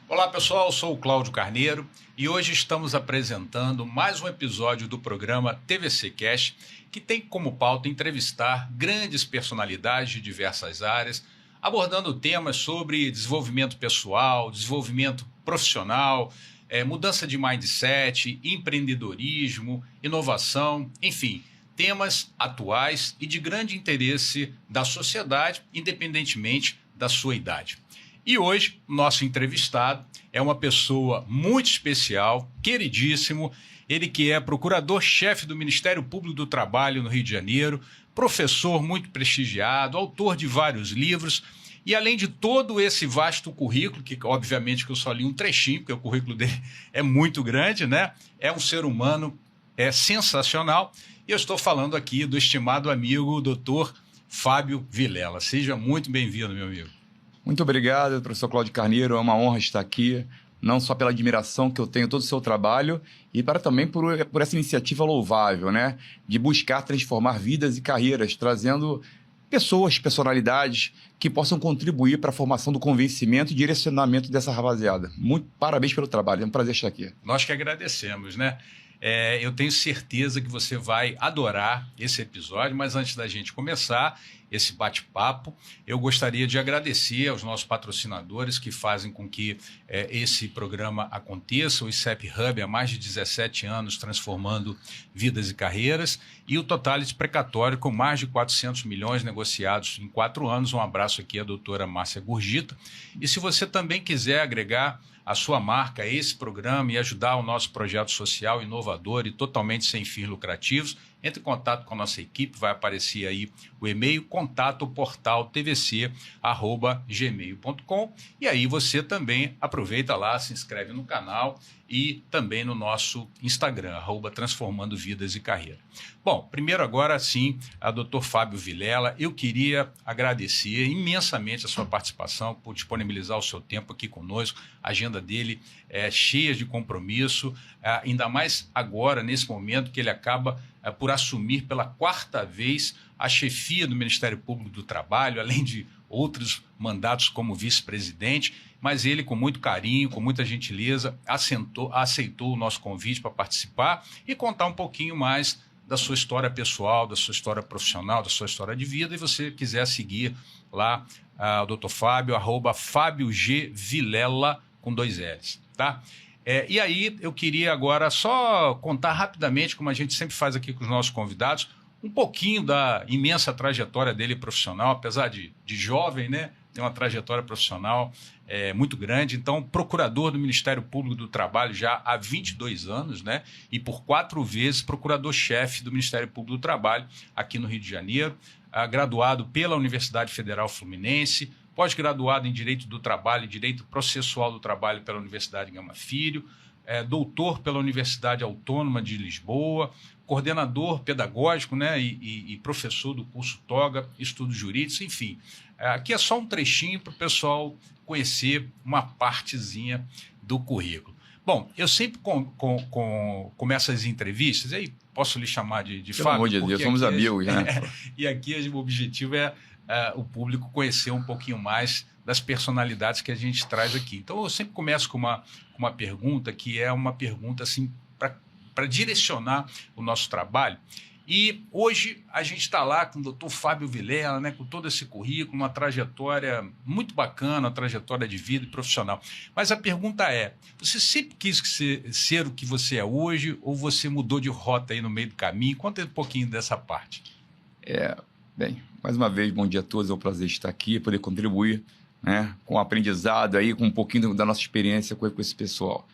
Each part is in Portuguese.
Olá pessoal, eu sou o Cláudio Carneiro e hoje estamos apresentando mais um episódio do programa TVC Cash, que tem como pauta entrevistar grandes personalidades de diversas áreas, abordando temas sobre desenvolvimento pessoal, desenvolvimento profissional, mudança de mindset, empreendedorismo, inovação, enfim, temas atuais e de grande interesse da sociedade, independentemente da sua idade. E hoje, nosso entrevistado é uma pessoa muito especial, queridíssimo, ele que é procurador-chefe do Ministério Público do Trabalho no Rio de Janeiro, professor muito prestigiado, autor de vários livros, e além de todo esse vasto currículo, que obviamente que eu só li um trechinho, porque o currículo dele é muito grande, né? É um ser humano sensacional, e eu estou falando aqui do estimado amigo, doutor Fábio Vilela. Seja muito bem-vindo, meu amigo. Muito obrigado, professor Cláudio Carneiro. É uma honra estar aqui, não só pela admiração que eu tenho todo o seu trabalho, e também por essa iniciativa louvável, né? De buscar transformar vidas e carreiras, trazendo pessoas, personalidades que possam contribuir para a formação do convencimento e direcionamento dessa rapaziada. Muito parabéns pelo trabalho, é um prazer estar aqui. Nós que agradecemos, né? Eu tenho certeza que você vai adorar esse episódio, mas antes da gente começar esse bate-papo, eu gostaria de agradecer aos nossos patrocinadores que fazem com que esse programa aconteça, o ICEP Hub há mais de 17 anos transformando vidas e carreiras, e o Totality Precatório com mais de 400 milhões negociados em 4 anos. Um abraço aqui à doutora Márcia Gurgita. E se você também quiser agregar a sua marca a esse programa e ajudar o nosso projeto social inovador e totalmente sem fins lucrativos, entre em contato com a nossa equipe, vai aparecer aí o e-mail contato.portaltvc@gmail.com, e aí você também aproveita lá, se inscreve no canal e também no nosso Instagram, @transformando vidas e carreira. Bom, primeiro agora sim, a doutor Fábio Vilela, eu queria agradecer imensamente a sua participação, por disponibilizar o seu tempo aqui conosco. A agenda dele é cheia de compromisso, ainda mais agora, nesse momento que ele acaba por assumir pela 4ª vez a chefia do Ministério Público do Trabalho, além de outros mandatos como vice-presidente, mas ele, com muito carinho, com muita gentileza, aceitou o nosso convite para participar e contar um pouquinho mais da sua história pessoal, da sua história profissional, da sua história de vida. E você quiser seguir lá o Dr. Fábio, @Fábio G. Vilela, com 2 L's, tá? E aí eu queria agora só contar rapidamente, como a gente sempre faz aqui com os nossos convidados, um pouquinho da imensa trajetória dele profissional, apesar de jovem, né? Tem uma trajetória profissional muito grande. Então, procurador do Ministério Público do Trabalho já há 22 anos, né? E por 4 vezes procurador-chefe do Ministério Público do Trabalho aqui no Rio de Janeiro, graduado pela Universidade Federal Fluminense, pós-graduado em Direito do Trabalho e Direito Processual do Trabalho pela Universidade Gama Filho, doutor pela Universidade Autônoma de Lisboa, coordenador pedagógico, né, e professor do curso Toga, Estudos Jurídicos, enfim. Aqui é só um trechinho para o pessoal conhecer uma partezinha do currículo. Bom, eu sempre começo as entrevistas, aí posso lhe chamar de Fábio? Pelo amor de Deus, somos amigos, né? E aqui o objetivo é o público conhecer um pouquinho mais das personalidades que a gente traz aqui. Então, eu sempre começo com uma pergunta que é uma pergunta assim, para direcionar o nosso trabalho. E hoje a gente está lá com o doutor Fábio Vilela, né, com todo esse currículo, uma trajetória muito bacana, uma trajetória de vida e profissional. Mas a pergunta é, você sempre quis ser o que você é hoje ou você mudou de rota aí no meio do caminho? Conta um pouquinho dessa parte. Bem, mais uma vez, bom dia a todos, é um prazer estar aqui, poder contribuir, né, com o aprendizado aí, com um pouquinho da nossa experiência com esse pessoal.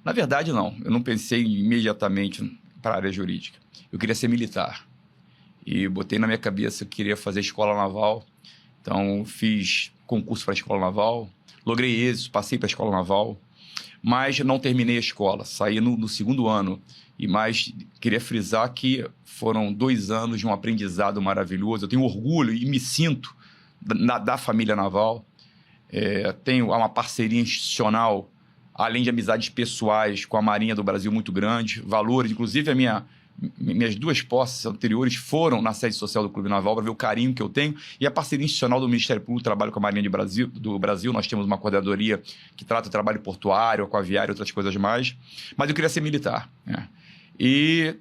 Na verdade, não, eu não pensei imediatamente para a área jurídica. Eu queria ser militar e botei na minha cabeça que eu queria fazer escola naval. Então, fiz concurso para a escola naval, logrei êxito, passei para a escola naval, mas não terminei a escola, saí no 2º ano. E mais, queria frisar que foram 2 anos de um aprendizado maravilhoso. Eu tenho orgulho e me sinto da família naval. Tenho uma parceria institucional, além de amizades pessoais com a Marinha do Brasil muito grande, valores, inclusive a minha minhas 2 posses anteriores foram na sede social do Clube Naval para ver o carinho que eu tenho e a parceria institucional do Ministério Público, trabalho com a Marinha do Brasil. Nós temos uma coordenadoria que trata o trabalho portuário, aquaviário e outras coisas mais. Mas eu queria ser militar, né? E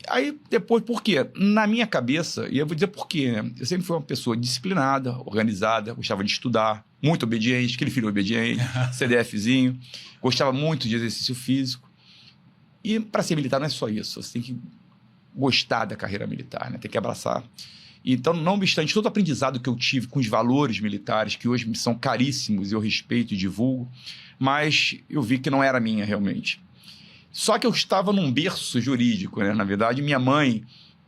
aí, depois, por quê? Na minha cabeça, e eu vou dizer por quê, né? Eu sempre fui uma pessoa disciplinada, organizada, gostava de estudar, muito obediente, aquele filho obediente, CDFzinho, gostava muito de exercício físico. E para ser militar não é só isso, você tem que gostar da carreira militar, né? Tem que abraçar. Então, não obstante todo o aprendizado que eu tive com os valores militares, que hoje me são caríssimos e eu respeito e divulgo, mas eu vi que não era minha realmente. Só que eu estava num berço jurídico, né? Na verdade, minha mãe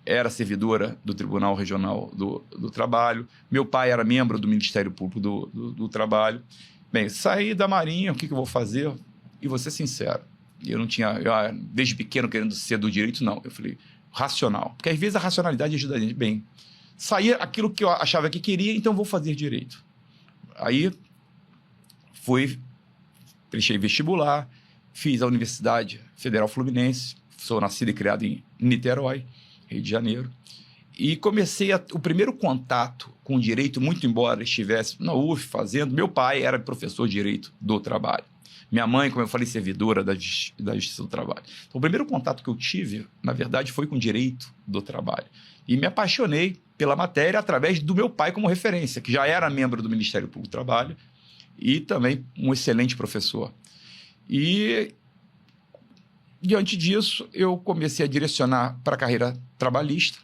era servidora do Tribunal Regional do Trabalho, meu pai era membro do Ministério Público do Trabalho. Bem, saí da Marinha, o que eu vou fazer? E vou ser sincero, eu não tinha, desde pequeno, querendo ser do direito, não. Eu falei, racional. Porque às vezes a racionalidade ajuda a gente. Bem, saía aquilo que eu achava que queria, então vou fazer direito. Aí, prestei vestibular, fiz a Universidade Federal Fluminense, sou nascido e criado em Niterói, Rio de Janeiro, e comecei o primeiro contato com o direito, muito embora estivesse na UF fazendo. Meu pai era professor de direito do trabalho. Minha mãe, como eu falei, servidora da Justiça do Trabalho. Então, o primeiro contato que eu tive, na verdade, foi com direito do trabalho. E me apaixonei pela matéria através do meu pai como referência, que já era membro do Ministério Público do Trabalho e também um excelente professor. E, diante disso, eu comecei a direcionar para a carreira trabalhista.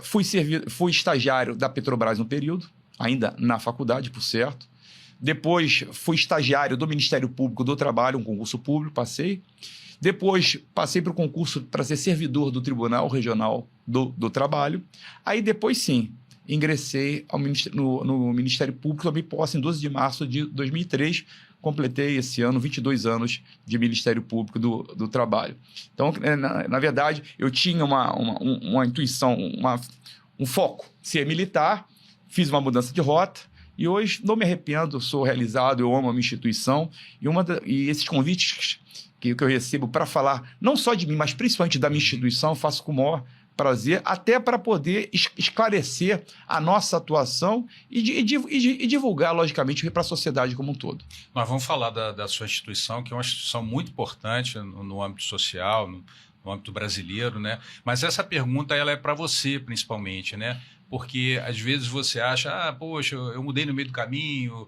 Fui estagiário da Petrobras no período, ainda na faculdade, por certo. Depois, fui estagiário do Ministério Público do Trabalho, um concurso público, passei. Depois, passei para o concurso para ser servidor do Tribunal Regional do Trabalho. Aí, depois, sim, ingressei no Ministério Público, tomei posse em 12 de março de 2003. Completei esse ano 22 anos de Ministério Público do Trabalho. Então, na verdade, eu tinha uma intuição, um foco, ser militar, fiz uma mudança de rota, e hoje não me arrependo, sou realizado, eu amo a minha instituição, e esses convites que eu recebo para falar, não só de mim, mas principalmente da minha instituição, eu faço com o maior prazer, até para poder esclarecer a nossa atuação e divulgar, logicamente, para a sociedade como um todo. Nós vamos falar da sua instituição, que é uma instituição muito importante no âmbito social, no âmbito brasileiro, né? Mas essa pergunta ela é para você, principalmente, né? Porque às vezes você acha, poxa, eu mudei no meio do caminho,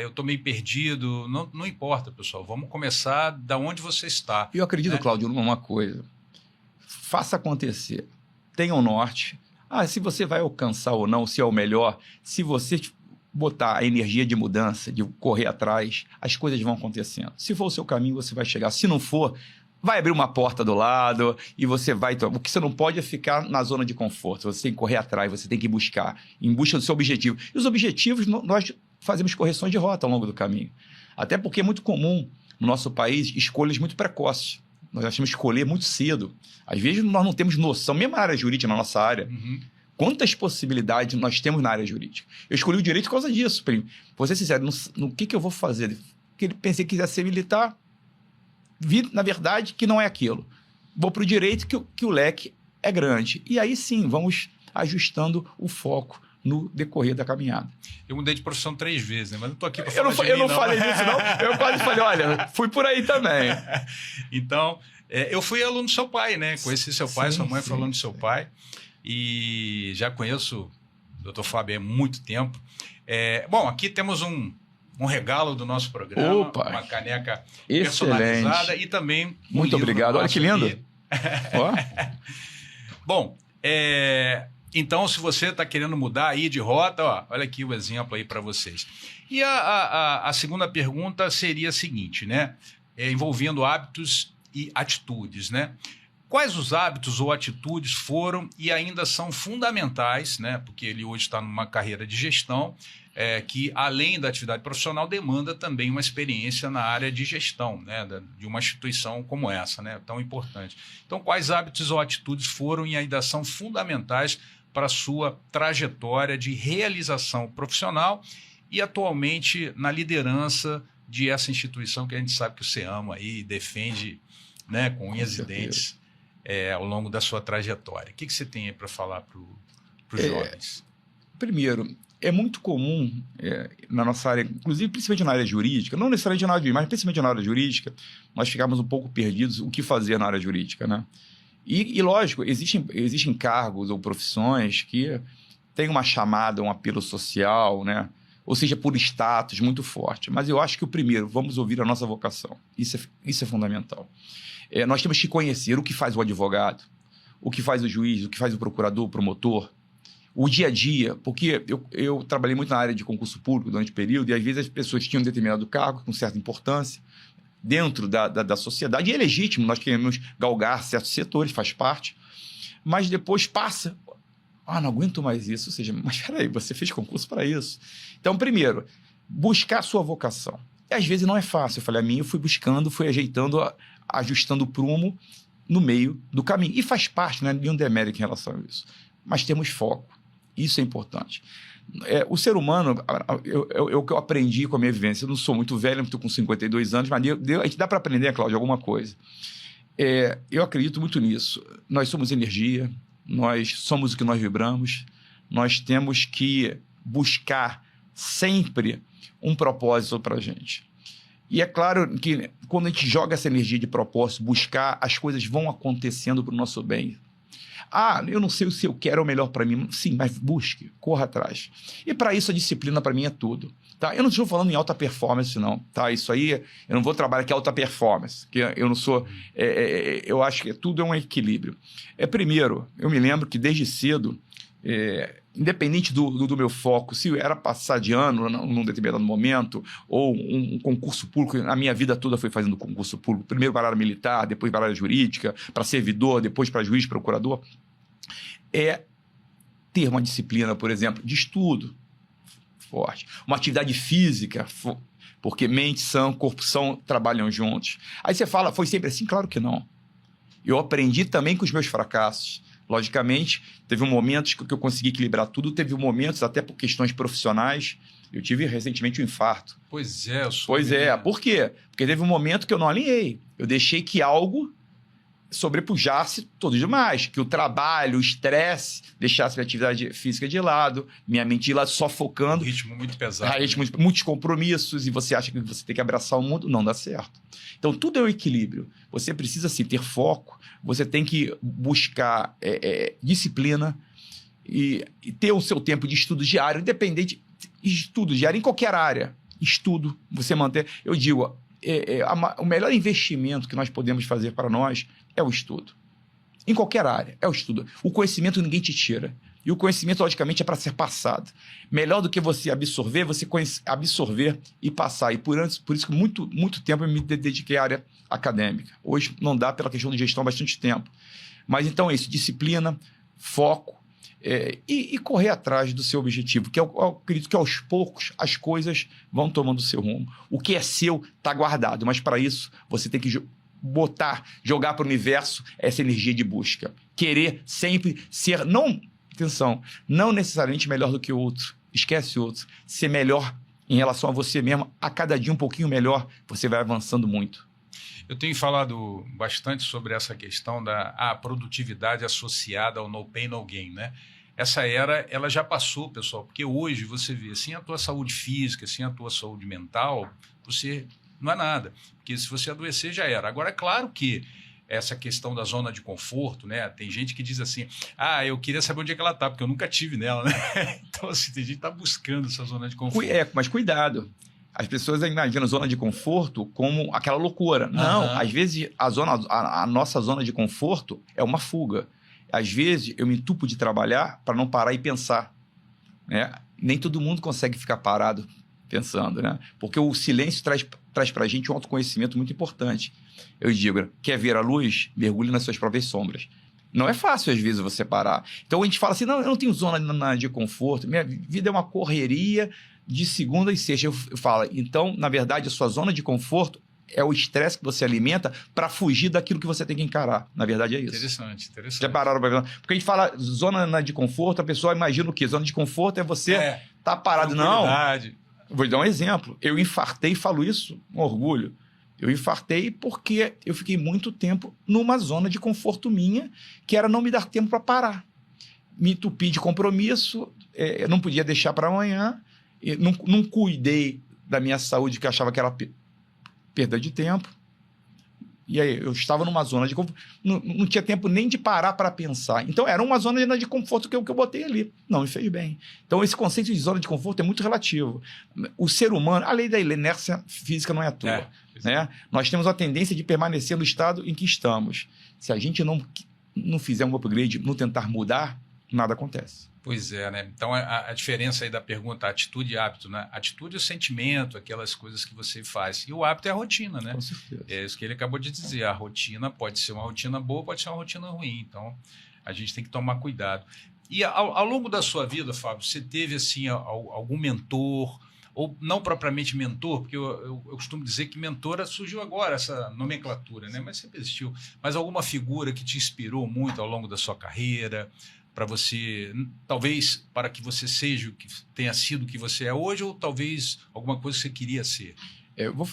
eu estou meio perdido. Não importa, pessoal, vamos começar da onde você está. Eu acredito, né? Cláudio, numa coisa. Faça acontecer. Tenha um norte. Se você vai alcançar ou não, se é o melhor, se você botar a energia de mudança, de correr atrás, as coisas vão acontecendo. Se for o seu caminho, você vai chegar. Se não for, vai abrir uma porta do lado e você vai... O que você não pode é ficar na zona de conforto. Você tem que correr atrás, você tem que buscar, em busca do seu objetivo. E os objetivos, nós fazemos correções de rota ao longo do caminho. Até porque é muito comum, no nosso país, escolhas muito precoces. Nós achamos escolher muito cedo. Às vezes, nós não temos noção, mesmo na área jurídica, na nossa área, quantas possibilidades nós temos na área jurídica. Eu escolhi o direito por causa disso. Vou ser sincero, no que eu vou fazer? Porque pensei que quisesse ser militar, vi, na verdade, que não é aquilo. Vou para o direito, que o leque é grande. E aí sim, vamos ajustando o foco no decorrer da caminhada. Eu mudei de profissão 3 vezes, né? Mas não estou aqui para falar de mim, não. Eu não falei disso, não. Eu quase falei, olha, fui por aí também. Então, eu fui aluno do seu pai, né? Conheci seu pai, sua mãe foi aluno do seu pai. E já conheço o Dr. Fábio há muito tempo. Bom, aqui temos um regalo do nosso programa. Opa, uma caneca excelente. Personalizada e também muito obrigado. Olha que lindo. Bom, então, se você está querendo mudar aí de rota, olha aqui o exemplo aí para vocês. E a segunda pergunta seria a seguinte, né? Envolvendo hábitos e atitudes, né? Quais os hábitos ou atitudes foram e ainda são fundamentais, né? Porque ele hoje está numa carreira de gestão, que além da atividade profissional demanda também uma experiência na área de gestão, né? De uma instituição como essa, né? Tão importante. Então, quais hábitos ou atitudes foram e ainda são fundamentais para a sua trajetória de realização profissional e atualmente na liderança de essa instituição que a gente sabe que você ama aí e defende, né, com unhas e dentes. ao longo da sua trajetória. O que você tem aí para falar para os jovens? Primeiro, é muito comum na nossa área, inclusive principalmente na área jurídica, não necessariamente na área jurídica, mas principalmente na área jurídica, nós ficamos um pouco perdidos o que fazer na área jurídica, né? E lógico, existem cargos ou profissões que têm uma chamada, um apelo social, né? Ou seja, por status muito forte. Mas eu acho que o primeiro, vamos ouvir a nossa vocação. Isso é fundamental. Nós temos que conhecer o que faz o advogado, o que faz o juiz, o que faz o procurador, o promotor, o dia a dia, porque eu trabalhei muito na área de concurso público durante o período e às vezes as pessoas tinham um determinado cargo com certa importância dentro da sociedade, e é legítimo, nós queremos galgar certos setores, faz parte, mas depois passa, não aguento mais isso, ou seja, mas peraí, você fez concurso para isso. Então, primeiro, buscar a sua vocação. E às vezes não é fácil, eu falei, a minha eu fui buscando, fui ajeitando, ajustando o prumo no meio do caminho, e faz parte, não é nenhum demérito em relação a isso, mas temos foco. Isso é importante. O ser humano, o que eu aprendi com a minha vivência, eu não sou muito velho, estou com 52 anos, mas a gente dá para aprender, Cláudio, alguma coisa. Eu acredito muito nisso. Nós somos energia, nós somos o que nós vibramos, nós temos que buscar sempre um propósito para a gente. E é claro que quando a gente joga essa energia de propósito, buscar, as coisas vão acontecendo para o nosso bem. Eu não sei se eu quero o melhor para mim. Sim, mas busque, corra atrás. E para isso a disciplina para mim é tudo. Tá? Eu não estou falando em alta performance, não. Tá? Isso aí, eu não vou trabalhar aqui alta performance, que eu não sou... eu acho que tudo é um equilíbrio. Primeiro, eu me lembro que desde cedo, independente do meu foco, se era passar de ano num determinado momento, ou um concurso público, a minha vida toda foi fazendo concurso público, primeiro para a área militar, depois para a área jurídica, para servidor, depois para juiz, procurador, ter uma disciplina, por exemplo, de estudo forte, uma atividade física, porque mente sã, corpo são trabalham juntos. Aí você fala, foi sempre assim? Claro que não. Eu aprendi também com os meus fracassos. Logicamente, teve momentos que eu consegui equilibrar tudo, teve momentos até por questões profissionais. Eu tive recentemente um infarto. Pois é, eu sou. Pois é, por quê? Porque teve um momento que eu não alinhei. Eu deixei que algo sobrepujasse tudo demais, que o trabalho, o estresse, deixasse minha atividade física de lado, minha mente de lado, só focando. Um ritmo muito pesado. Muitos compromissos, e você acha que você tem que abraçar o mundo, não dá certo. Então, tudo é um equilíbrio. Você precisa, sim, ter foco, você tem que buscar disciplina e ter o seu tempo de estudo diário, independente de estudo diário em qualquer área. Estudo, você manter... Eu digo, o melhor investimento que nós podemos fazer para nós é o estudo. Em qualquer área, é o estudo. O conhecimento ninguém te tira. E o conhecimento, logicamente, é para ser passado. Melhor do que você absorver, absorver e passar. E por isso que muito tempo eu me dediquei à área acadêmica. Hoje não dá pela questão de gestão há bastante tempo. Mas então é isso, disciplina, foco e correr atrás do seu objetivo, que eu acredito que aos poucos as coisas vão tomando o seu rumo. O que é seu está guardado, mas para isso você tem que jogar para o universo essa energia de busca. Querer sempre ser, não necessariamente melhor do que o outro. Esquece o outro. Ser melhor em relação a você mesmo, a cada dia um pouquinho melhor, você vai avançando muito. Eu tenho falado bastante sobre essa questão da produtividade associada ao no pain, no gain, né? Essa era, ela já passou, pessoal, porque hoje você vê, sem a tua saúde física, sem a tua saúde mental, você não é nada, porque se você adoecer já era. Agora, é claro que essa questão da zona de conforto, né? Tem gente que diz assim, eu queria saber onde é que ela está, porque eu nunca tive nela, né? Então, assim, tem gente que está buscando essa zona de conforto. Mas cuidado. As pessoas imaginam zona de conforto como aquela loucura. Não, às vezes a nossa zona de conforto é uma fuga. Às vezes eu me entupo de trabalhar para não parar e pensar. Né? Nem todo mundo consegue ficar parado pensando, né? Porque o silêncio traz para a gente um autoconhecimento muito importante. Eu digo, quer ver a luz? Mergulhe nas suas próprias sombras. Não é fácil, às vezes, você parar. Então, a gente fala assim, não, eu não tenho zona de conforto, minha vida é uma correria de segunda e sexta. Eu falo, então, na verdade, a sua zona de conforto é o estresse que você alimenta para fugir daquilo que você tem que encarar. Na verdade, é isso. Interessante. Já pararam para ver? Porque a gente fala zona de conforto, a pessoa imagina o quê? Zona de conforto é você estar parado. Não. Vou dar um exemplo. Eu infartei e falo isso com orgulho. Eu infartei porque eu fiquei muito tempo numa zona de conforto minha, que era não me dar tempo para parar. Me entupi de compromisso, eu não podia deixar para amanhã, não cuidei da minha saúde, que eu achava que era perda de tempo. E aí, eu estava numa zona de conforto, não tinha tempo nem de parar para pensar. Então, era uma zona de conforto que eu botei ali. Não me fez bem. Então, esse conceito de zona de conforto é muito relativo. O ser humano, a lei da inércia física não é à toa. Né? Nós temos a tendência de permanecer no estado em que estamos. Se a gente não fizer um upgrade, não tentar mudar, nada acontece. Pois é, né? Então, a diferença aí da pergunta, atitude e hábito, né? Atitude é o sentimento, aquelas coisas que você faz. E o hábito é a rotina, né? Com certeza. É isso que ele acabou de dizer. A rotina pode ser uma rotina boa, pode ser uma rotina ruim. Então, a gente tem que tomar cuidado. E ao longo da sua vida, Fábio, você teve, assim, algum mentor, ou não propriamente mentor, porque eu costumo dizer que mentora surgiu agora, essa nomenclatura, né? Mas sempre existiu. Mas alguma figura que te inspirou muito ao longo da sua carreira, para você, talvez para que você seja o que tenha sido o que você é hoje, ou talvez alguma coisa que você queria ser? Eu vou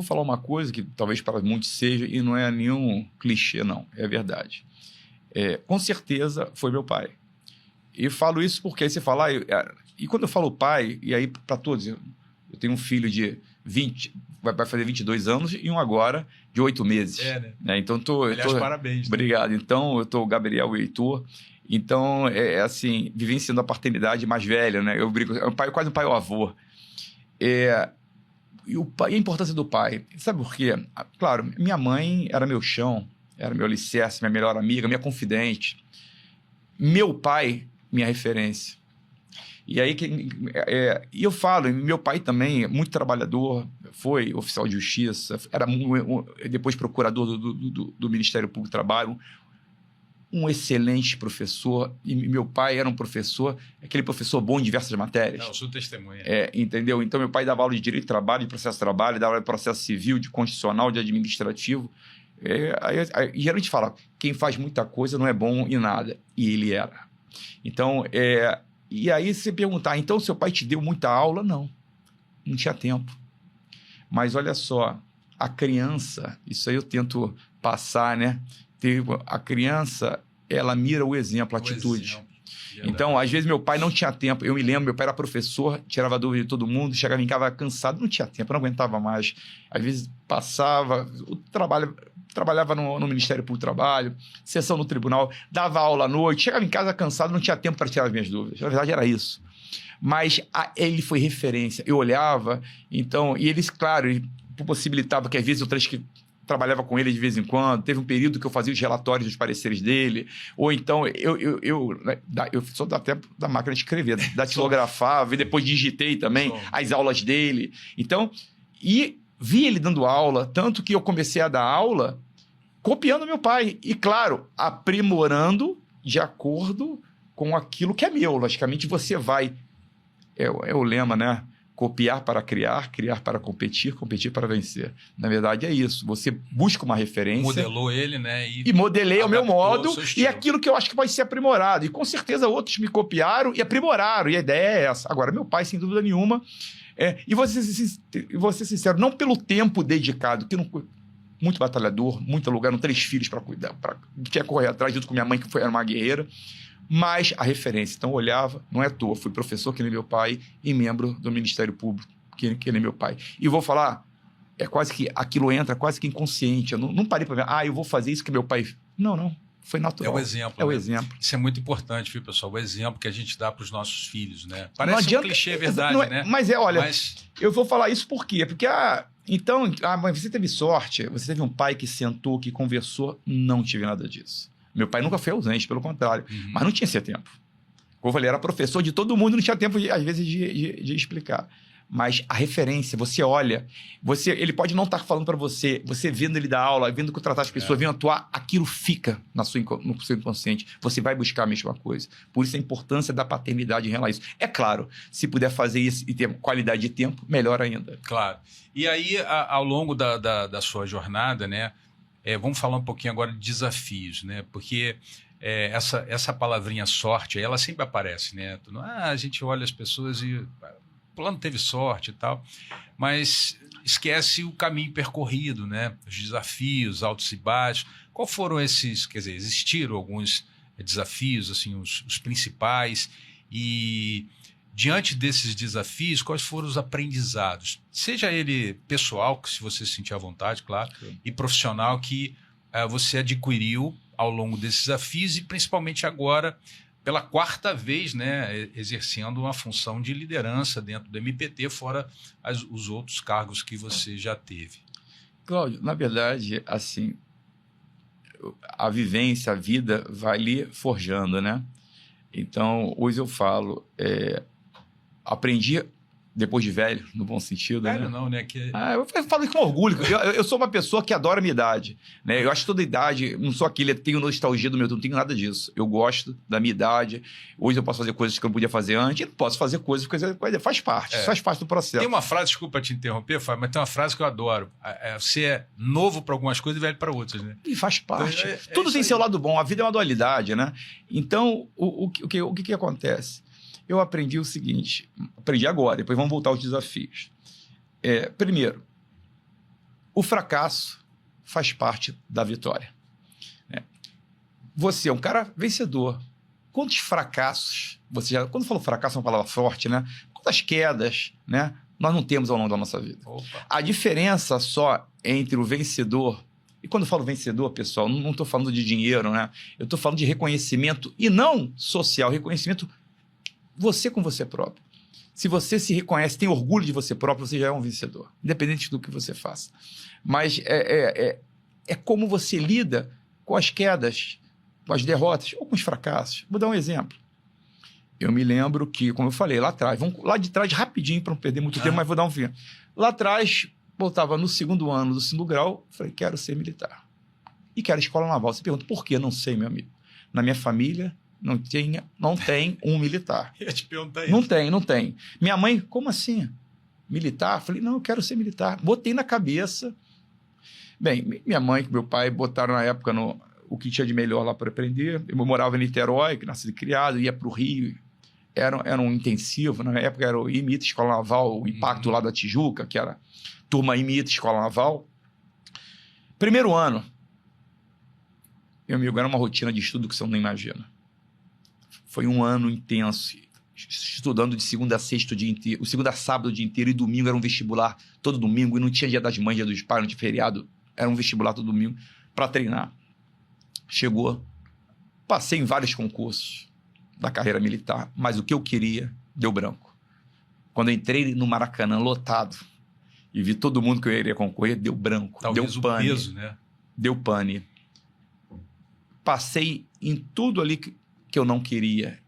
falar uma coisa que talvez para muitos seja, e não é nenhum clichê, não, é verdade. Com certeza foi meu pai. E falo isso porque aí você fala, e quando eu falo pai, e aí para todos, eu tenho um filho de 20, vai fazer 22 anos e um agora de 8 meses. Né? Então, aliás, parabéns. Obrigado. Né? Então, eu estou Gabriel e Heitor. Então, assim, vivenciando a paternidade mais velha, né? Eu brinco, quase um pai ou avô. E a importância do pai, sabe por quê? Claro, minha mãe era meu chão, era meu alicerce, minha melhor amiga, minha confidente. Meu pai, minha referência. E aí, e eu falo, meu pai também, muito trabalhador, foi oficial de justiça, era depois procurador do Ministério Público do Trabalho, um excelente professor, e meu pai era um professor, aquele professor bom em diversas matérias. Não, eu sou testemunha. Entendeu? Então, meu pai dava aula de Direito do Trabalho, de Processo de Trabalho, dava aula de Processo Civil, de Constitucional, de Administrativo. E geralmente fala, quem faz muita coisa não é bom em nada. E ele era. Então, e aí você perguntar, então seu pai te deu muita aula? Não tinha tempo. Mas olha só, a criança, isso aí eu tento passar, né? A criança, ela mira o exemplo, a atitude. Então, às vezes, meu pai não tinha tempo. Eu me lembro, meu pai era professor, tirava dúvida de todo mundo, chegava em casa cansado, não tinha tempo, não aguentava mais. Às vezes, passava, trabalhava no Ministério Público do Trabalho, sessão no tribunal, dava aula à noite, chegava em casa cansado, não tinha tempo para tirar as minhas dúvidas. Na verdade, era isso. Mas ele foi referência. Eu olhava, então, e eles, claro, ele possibilitava que, às vezes, outras que trabalhava com ele de vez em quando, teve um período que eu fazia os relatórios dos pareceres dele, ou então eu sou até da máquina de escrever, datilografava, e depois digitei também as aulas dele. Então, e vi ele dando aula, tanto que eu comecei a dar aula copiando meu pai, e claro, aprimorando de acordo com aquilo que é meu. Logicamente, você vai, é o lema, né? Copiar para criar, criar para competir, competir para vencer. Na verdade, é isso. Você busca uma referência. Modelou ele, né? E modelei ao meu modo, e aquilo que eu acho que vai ser aprimorado. E com certeza outros me copiaram e aprimoraram. E a ideia é essa. Agora, meu pai, sem dúvida nenhuma, e vou ser sincero, não pelo tempo dedicado, que não, muito batalhador, muito lugar, 3 filhos para cuidar, tinha que correr atrás, junto com minha mãe, que era uma guerreira. Mas a referência, então eu olhava, não é à toa, fui professor que nem meu pai e membro do Ministério Público que nem meu pai. E vou falar, quase que aquilo entra quase que inconsciente, eu não parei para ver, eu vou fazer isso que meu pai... Não, foi natural. É o exemplo. É o exemplo. Isso é muito importante, viu, pessoal? O exemplo que a gente dá para os nossos filhos, né? Parece um clichê, é verdade, né? Mas olha, eu vou falar isso por quê? Porque, mas você teve sorte, você teve um pai que sentou, que conversou, não tive nada disso. Meu pai nunca foi ausente, pelo contrário. Mas não tinha esse tempo. Como eu falei, era professor de todo mundo, não tinha tempo, às vezes, de explicar. Mas a referência, você olha, ele pode não estar falando para você, você vendo ele dar aula, vendo que tratar as pessoas, vendo atuar, aquilo fica no seu inconsciente. Você vai buscar a mesma coisa. Por isso a importância da paternidade em relação a isso. É claro, se puder fazer isso e ter qualidade de tempo, melhor ainda. Claro. E aí, ao longo da sua jornada, né? Vamos falar um pouquinho agora de desafios, né? Porque essa palavrinha sorte, ela sempre aparece, né? A gente olha as pessoas e fulano teve sorte e tal, mas esquece o caminho percorrido, né? Os desafios, altos e baixos. Qual foram esses, quer dizer, existiram alguns desafios, assim, os principais, e diante desses desafios, quais foram os aprendizados? Seja ele pessoal, que se você se sentir à vontade, claro, e profissional que você adquiriu ao longo desses desafios e principalmente agora, pela quarta vez, né, exercendo uma função de liderança dentro do MPT, fora os outros cargos que você já teve. Cláudio, na verdade, assim, a vivência, a vida vai lhe forjando, né? Então, hoje eu falo, aprendi depois de velho, no bom sentido, velho, né? Não, né? Eu falo com orgulho. Eu sou uma pessoa que adora a minha idade, né? Eu acho que toda idade, não sou aquele, tenho nostalgia do meu, não tenho nada disso. Eu gosto da minha idade. Hoje eu posso fazer coisas que eu não podia fazer antes, e não posso fazer coisas porque faz parte, faz parte do processo. Tem uma frase, desculpa te interromper, Fábio, mas tem uma frase que eu adoro. Você é novo para algumas coisas e velho para outras, né? E faz parte. Tudo tem seu lado bom. A vida é uma dualidade, né? Então, o que acontece? Eu aprendi o seguinte, aprendi agora, depois vamos voltar aos desafios. Primeiro, o fracasso faz parte da vitória. Você é um cara vencedor. Quantos fracassos, quando eu falo fracasso é uma palavra forte, né? Quantas quedas, né, nós não temos ao longo da nossa vida? Opa. A diferença só entre o vencedor, e quando eu falo vencedor, pessoal, não estou falando de dinheiro, né? Eu estou falando de reconhecimento, e não social, reconhecimento você com você próprio. Se você se reconhece, tem orgulho de você próprio, você já é um vencedor, independente do que você faça. Mas é como você lida com as quedas, com as derrotas ou com os fracassos. Vou dar um exemplo. Eu me lembro que, como eu falei, lá atrás, vamos lá de trás rapidinho para não perder muito tempo, mas vou dar um fim. Lá atrás, eu estava no segundo ano do segundo grau, falei, quero ser militar. E quero escola naval. Você pergunta, por quê? Não sei, meu amigo. Na minha família, não tem um militar. Eu ia te perguntar isso. Não tem. Minha mãe, como assim? Militar? Falei, não, eu quero ser militar. Botei na cabeça. Bem, minha mãe e meu pai botaram na época o que tinha de melhor lá para aprender. Eu morava em Niterói, que nasci e criado, ia para o Rio. Era um intensivo. Na época era o IMITA, Escola Naval, o Impacto lá da Tijuca, que era turma IMITA, Escola Naval. Primeiro ano, meu amigo, era uma rotina de estudo que você não imagina. Foi um ano intenso, estudando de segunda a sexta o dia inteiro, o segunda a sábado o dia inteiro, e domingo era um vestibular todo domingo, e não tinha dia das mães, dia dos pais, não tinha feriado, era um vestibular todo domingo para treinar. Chegou, passei em vários concursos da carreira militar, mas o que eu queria deu branco. Quando eu entrei no Maracanã lotado e vi todo mundo que eu iria concorrer, deu branco. Talvez deu pane. O peso, né? Deu pane. Passei em tudo ali que eu não queria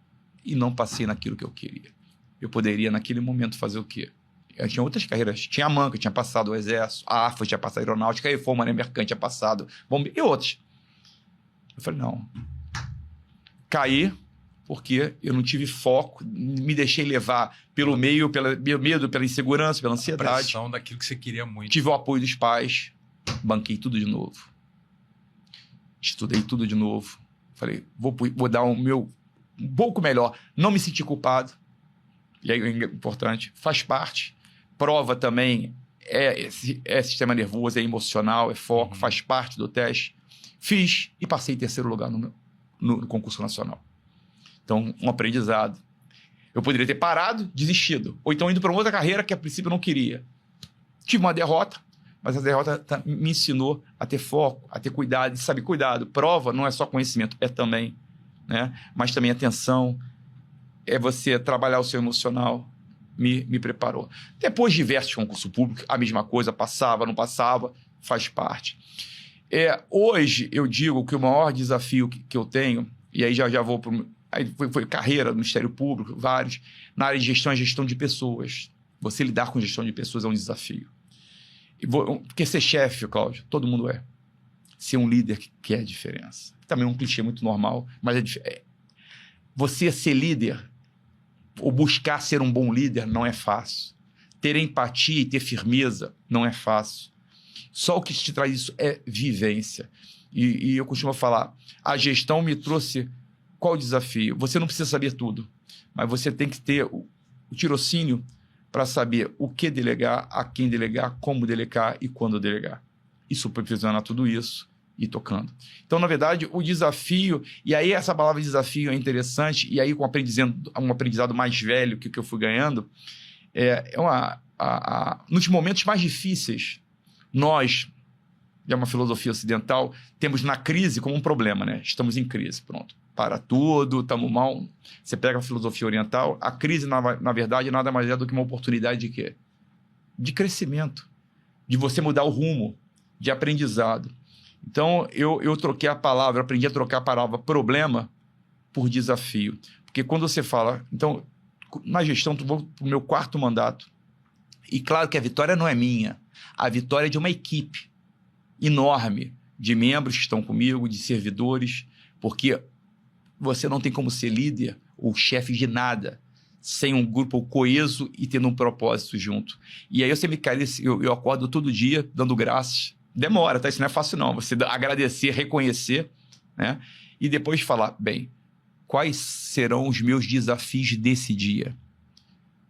e não passei naquilo que eu queria. Eu poderia, naquele momento, fazer o quê? Eu tinha outras carreiras. Tinha a Manca, tinha passado o Exército, a AFA tinha passado a Aeronáutica, a Reforma Mercante tinha passado, e outros. Eu falei, não. Caí porque eu não tive foco, me deixei levar pelo meio, pelo medo, pela insegurança, pela ansiedade. A pressão daquilo que você queria muito. Tive o apoio dos pais, banquei tudo de novo. Estudei tudo de novo. Falei, vou dar o meu um pouco melhor. Não me senti culpado. E aí, é importante, faz parte. Prova também é sistema nervoso, é emocional, é foco, faz parte do teste. Fiz e passei em terceiro lugar no concurso nacional. Então, um aprendizado. Eu poderia ter parado, desistido. Ou então indo para uma outra carreira que a princípio eu não queria. Tive uma derrota, mas a derrota me ensinou a ter foco, a ter cuidado. E sabe, cuidado. Prova não é só conhecimento, é também, né? Mas também atenção, é você trabalhar o seu emocional. Me preparou. Depois de diversos concursos públicos, a mesma coisa, passava, não passava, faz parte. Hoje, eu digo que o maior desafio que eu tenho, e aí já vou para... Aí foi carreira no Ministério Público, vários. Na área de gestão, é gestão de pessoas. Você lidar com gestão de pessoas é um desafio. Porque ser chefe, Cláudio, todo mundo é. Ser um líder que é a diferença. Também é um clichê muito normal, mas você ser líder, ou buscar ser um bom líder, não é fácil. Ter empatia e ter firmeza não é fácil. Só o que te traz isso é vivência. E eu costumo falar, a gestão me trouxe... Qual o desafio? Você não precisa saber tudo, mas você tem que ter o tirocínio para saber o que delegar, a quem delegar, como delegar e quando delegar. E supervisionar tudo isso e tocando. Então, na verdade, o desafio, e aí essa palavra desafio é interessante, e aí com um aprendizado mais velho que eu fui ganhando, nos momentos mais difíceis, nós, é uma filosofia ocidental, temos na crise como um problema, né? Estamos em crise, pronto. Para tudo, estamos mal. Você pega a filosofia oriental, a crise, na verdade, nada mais é do que uma oportunidade de quê? De crescimento, de você mudar o rumo, de aprendizado. Então, eu troquei a palavra, aprendi a trocar a palavra problema por desafio. Porque quando você fala... Então, na gestão, eu vou para o meu 4º mandato. E claro que a vitória não é minha. A vitória é de uma equipe enorme de membros que estão comigo, de servidores, porque você não tem como ser líder ou chefe de nada sem um grupo coeso e tendo um propósito junto. E aí eu sempre eu acordo todo dia dando graças. Demora, tá? Isso não é fácil não. Você agradecer, reconhecer, né? E depois falar, bem, quais serão os meus desafios desse dia?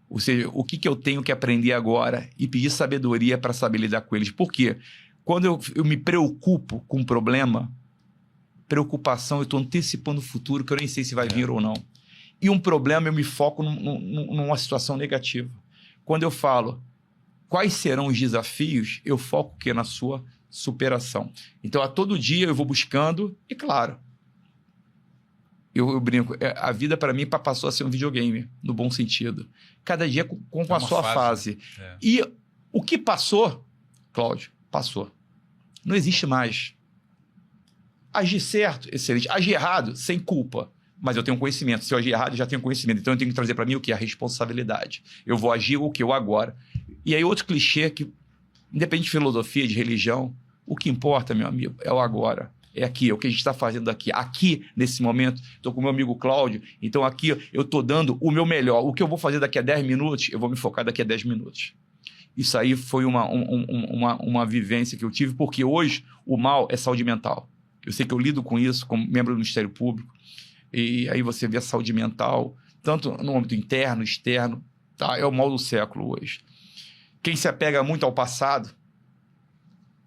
Ou seja, o que eu tenho que aprender agora e pedir sabedoria para saber lidar com eles. Por quê? Quando eu me preocupo com um problema, preocupação, eu estou antecipando o futuro que eu nem sei se vai vir ou não. E um problema, eu me foco numa situação negativa. Quando eu falo quais serão os desafios, eu foco o quê? Na sua superação. Então, a todo dia eu vou buscando, e claro, eu brinco, a vida para mim passou a ser um videogame, no bom sentido. Cada dia com a sua fase. E o que passou, Cláudio, passou. Não existe mais. Agir certo, excelente. Agir errado, sem culpa. Mas eu tenho conhecimento. Se eu agir errado, eu já tenho conhecimento. Então eu tenho que trazer para mim o que? A responsabilidade. Eu vou agir o que? O agora. E aí outro clichê que, independente de filosofia, de religião, o que importa, meu amigo, é o agora. É aqui, é o que a gente está fazendo aqui. Aqui, nesse momento, estou com o meu amigo Cláudio, então aqui eu estou dando o meu melhor. O que eu vou fazer daqui a 10 minutos, eu vou me focar daqui a 10 minutos. Isso aí foi uma vivência que eu tive, porque hoje o mal é saúde mental. Eu sei que eu lido com isso como membro do Ministério Público, e aí você vê a saúde mental, tanto no âmbito interno, externo, tá? É o mal do século hoje. Quem se apega muito ao passado,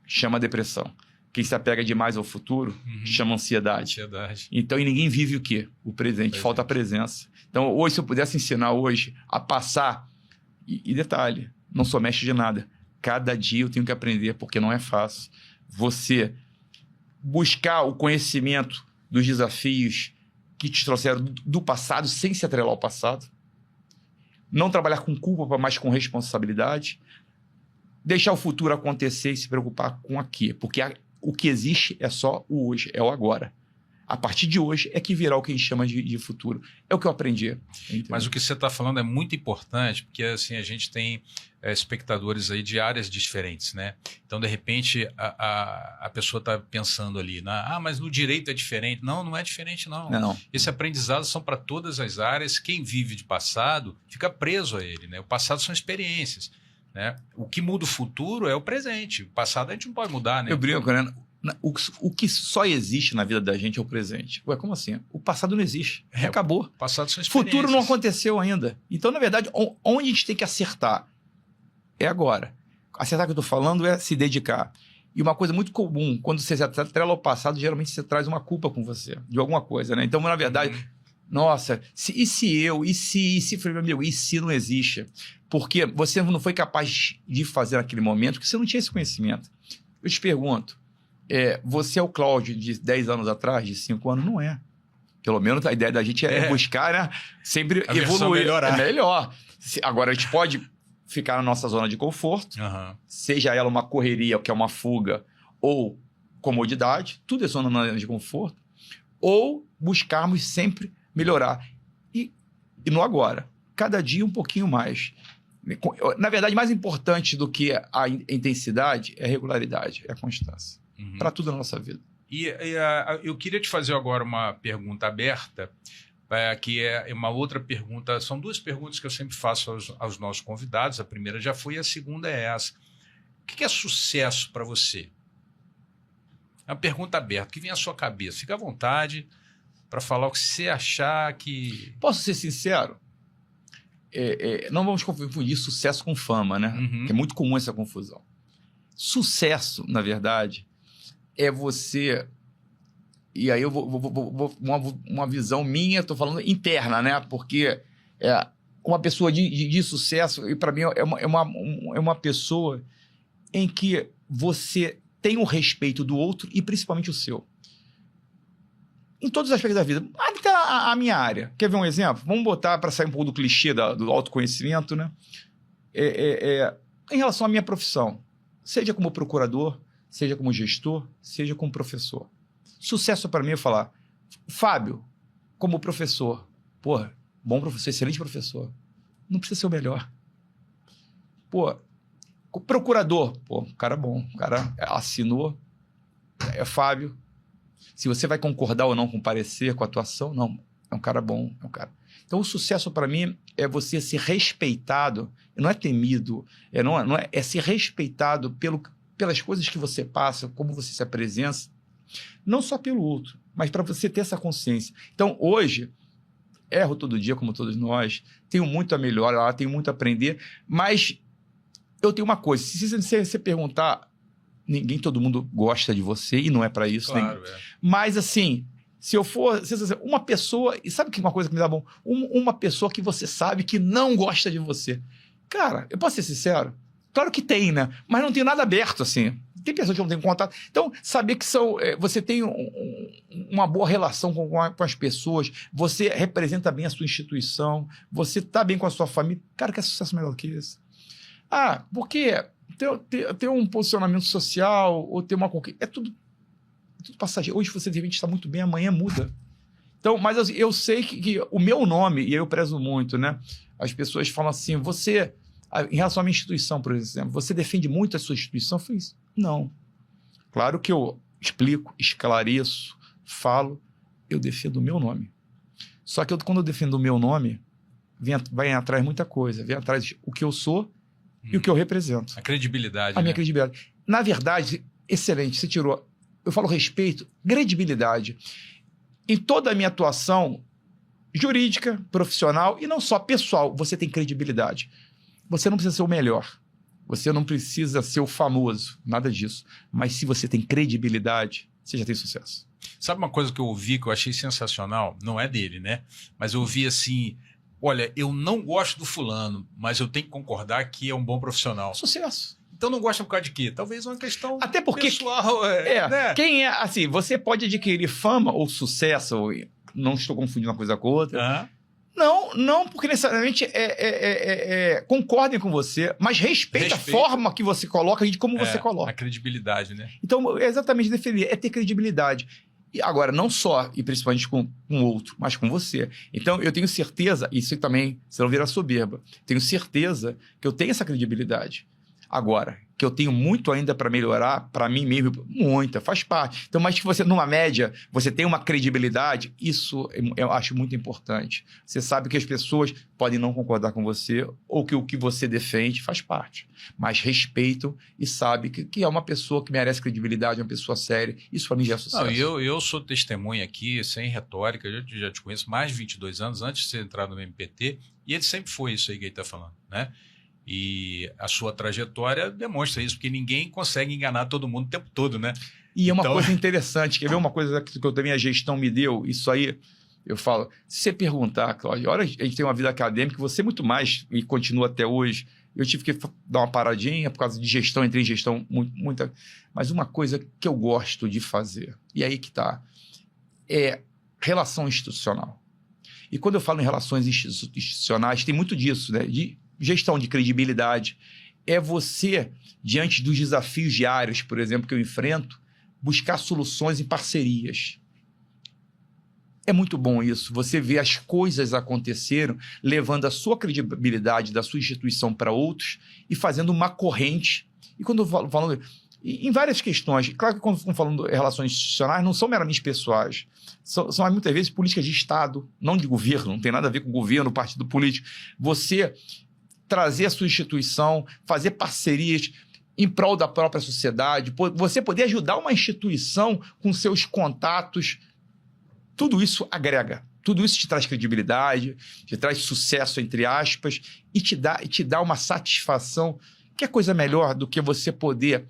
chama depressão. Quem se apega demais ao futuro, chama ansiedade. Então, e ninguém vive o quê? O presente. Falta a presença. Então, hoje, se eu pudesse ensinar hoje a passar... E detalhe, não sou mestre de nada. Cada dia eu tenho que aprender, porque não é fácil. Você buscar o conhecimento dos desafios que te trouxeram do passado, sem se atrelar ao passado. Não trabalhar com culpa, mas com responsabilidade. Deixar o futuro acontecer e se preocupar com aqui. Porque o que existe é só o hoje, é o agora. A partir de hoje é que virá o que a gente chama de futuro. É o que eu aprendi. Entendeu? Mas o que você está falando é muito importante, porque assim, a gente tem espectadores aí de áreas diferentes, né? Então, de repente, a pessoa está pensando ali, mas no direito é diferente. Não, não é diferente, não. Não. Esse aprendizado são para todas as áreas. Quem vive de passado fica preso a ele, né? O passado são experiências, né? O que muda o futuro é o presente. O passado a gente não pode mudar, né? Eu brinco, né? O que só existe na vida da gente é o presente. Ué, como assim? O passado não existe. Acabou. O passado são experiências. Futuro não aconteceu ainda. Então, na verdade, onde a gente tem que acertar é agora. Acertar que eu estou falando é se dedicar. E uma coisa muito comum, quando você se atrela ao passado, geralmente você traz uma culpa com você, de alguma coisa, né? Então, na verdade, nossa, e se, meu amigo, e se não existe? Porque você não foi capaz de fazer naquele momento, porque você não tinha esse conhecimento. Eu te pergunto, você é o Cláudio de 10 anos atrás, de 5 anos? Não é. Pelo menos a ideia da gente é buscar, né? Sempre evoluir. Melhorar. É melhor. Agora, a gente pode ficar na nossa zona de conforto, seja ela uma correria, que é uma fuga, ou comodidade, tudo é zona de conforto, ou buscarmos sempre melhorar. E no agora, cada dia um pouquinho mais. Na verdade, mais importante do que a intensidade é a regularidade, é a constância. Para tudo na nossa vida. Eu queria te fazer agora uma pergunta aberta, que é uma outra pergunta. São duas perguntas que eu sempre faço aos nossos convidados. A primeira já foi, a segunda é essa. O que é sucesso para você? É uma pergunta aberta, que vem à sua cabeça. Fica à vontade para falar o que você achar que... Posso ser sincero? não vamos confundir sucesso com fama, né? Uhum. Que é muito comum essa confusão. Sucesso, na verdade, é você... E aí eu vou uma visão minha, estou falando interna, né? Porque uma pessoa de sucesso, e para mim é uma pessoa em que você tem o respeito do outro e principalmente o seu. Em todos os aspectos da vida. Até a minha área. Quer ver um exemplo? Vamos botar para sair um pouco do clichê do autoconhecimento, né? Em relação à minha profissão, seja como procurador, seja como gestor, seja como professor. Sucesso para mim é falar, Fábio, como professor, porra, bom professor, excelente professor, não precisa ser o melhor. Pô, procurador, pô, cara bom, o cara assinou, Fábio. Se você vai concordar ou não com o parecer, com a atuação, não, é um cara bom, é um cara. Então, o sucesso para mim é você ser respeitado, não é temido, é ser respeitado pelas coisas que você passa, como você se apresenta, não só pelo outro, mas para você ter essa consciência. Então, hoje, erro todo dia, como todos nós, tenho muito a melhorar, tenho muito a aprender, mas eu tenho uma coisa, se você perguntar, todo mundo gosta de você e não é para isso. Claro, Mas, assim, se eu for... uma pessoa... E sabe que uma coisa que me dá bom? Uma pessoa que você sabe que não gosta de você. Cara, eu posso ser sincero? Claro que tem, né? Mas não tem nada aberto, assim. Tem pessoas que não têm contato. Então, saber que você tem uma boa relação com as pessoas, você representa bem a sua instituição, você está bem com a sua família. Cara, que é sucesso melhor do que isso. Porque ter um posicionamento social ou ter uma conquista, é tudo passageiro. Hoje você de repente está muito bem, amanhã muda. Então, mas eu sei que o meu nome, e eu prezo muito, né? As pessoas falam assim, você, em relação à minha instituição, por exemplo, você defende muito a sua instituição? Eu falei isso. Não. Claro que eu explico, esclareço, falo, eu defendo o meu nome. Só que quando eu defendo o meu nome, vem atrás muita coisa, vem atrás o que eu sou e o que eu represento. A credibilidade. A minha credibilidade. Na verdade, excelente, você tirou. Eu falo respeito, credibilidade. Em toda a minha atuação jurídica, profissional e não só pessoal, você tem credibilidade. Você não precisa ser o melhor. Você não precisa ser o famoso, nada disso. Mas se você tem credibilidade, você já tem sucesso. Sabe uma coisa que eu ouvi que eu achei sensacional? Não é dele, né? Mas eu ouvi assim, olha, eu não gosto do fulano, mas eu tenho que concordar que é um bom profissional. Sucesso. Então não gosta por causa de quê? Talvez uma questão até porque, pessoal. Né? Quem é, assim, você pode adquirir fama ou sucesso, ou, não estou confundindo uma coisa com outra. Não porque necessariamente concordem com você, mas respeita a forma que você coloca e de como você coloca. A credibilidade, né? Então, exatamente defender, é ter credibilidade. E agora, não só, e principalmente com o outro, mas com você. Então, eu tenho certeza, isso também, você não vira soberba, tenho certeza que eu tenho essa credibilidade. Agora, que eu tenho muito ainda para melhorar, para mim mesmo, muita, faz parte. Então, mas que você, numa média, você tem uma credibilidade, isso eu acho muito importante. Você sabe que as pessoas podem não concordar com você, ou que o que você defende faz parte. Mas respeitam e sabem que é uma pessoa que merece credibilidade, uma pessoa séria. Isso para mim já é sucesso. Não, eu sou testemunha aqui, sem retórica, eu já te conheço mais de 22 anos, antes de você entrar no MPT, e ele sempre foi isso aí que ele está falando, né? E a sua trajetória demonstra isso, porque ninguém consegue enganar todo mundo o tempo todo, né? E é uma coisa interessante, quer ver uma coisa que eu também a gestão me deu? Isso aí, eu falo, se você perguntar, Cláudio, olha, a gente tem uma vida acadêmica, você muito mais, e continua até hoje, eu tive que dar uma paradinha por causa de gestão, entrei em gestão, muita, mas uma coisa que eu gosto de fazer, e aí que tá, é relação institucional. E quando eu falo em relações institucionais, tem muito disso, né? De gestão de credibilidade, é você, diante dos desafios diários, por exemplo, que eu enfrento, buscar soluções em parcerias. É muito bom isso, você vê as coisas aconteceram, levando a sua credibilidade da sua instituição para outros e fazendo uma corrente. E quando eu falo em várias questões, claro que quando estamos falando de relações institucionais, não são meramente pessoais, são muitas vezes políticas de Estado, não de governo, não tem nada a ver com governo, partido político. Você trazer a sua instituição, fazer parcerias em prol da própria sociedade, você poder ajudar uma instituição com seus contatos, tudo isso agrega. tudo isso te traz credibilidade, te traz sucesso, entre aspas, e te dá uma satisfação. Que é coisa melhor do que você poder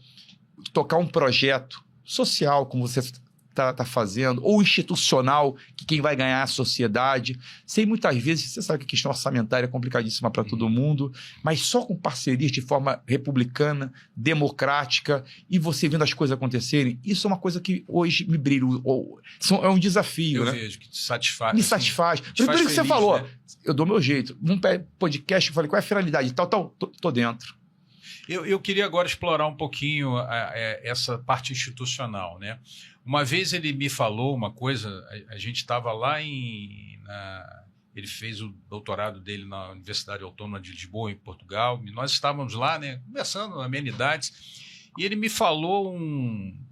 tocar um projeto social, como você está fazendo, ou institucional, que quem vai ganhar é a sociedade. Sei, muitas vezes, você sabe que a questão orçamentária é complicadíssima para todo mundo, mas só com parcerias de forma republicana, democrática, e você vendo as coisas acontecerem, isso é uma coisa que hoje me brilha. É um desafio, né? Eu vejo que te satisfaz. Me satisfaz. Primeiro que você falou, né? Eu dou meu jeito. Num podcast, eu falei, qual é a finalidade? Tô dentro. Eu queria agora explorar um pouquinho essa parte institucional, né? Uma vez ele me falou uma coisa, a gente estava lá ele fez o doutorado dele na Universidade Autônoma de Lisboa, em Portugal, e nós estávamos lá, né, conversando, amenidades, e ele me falou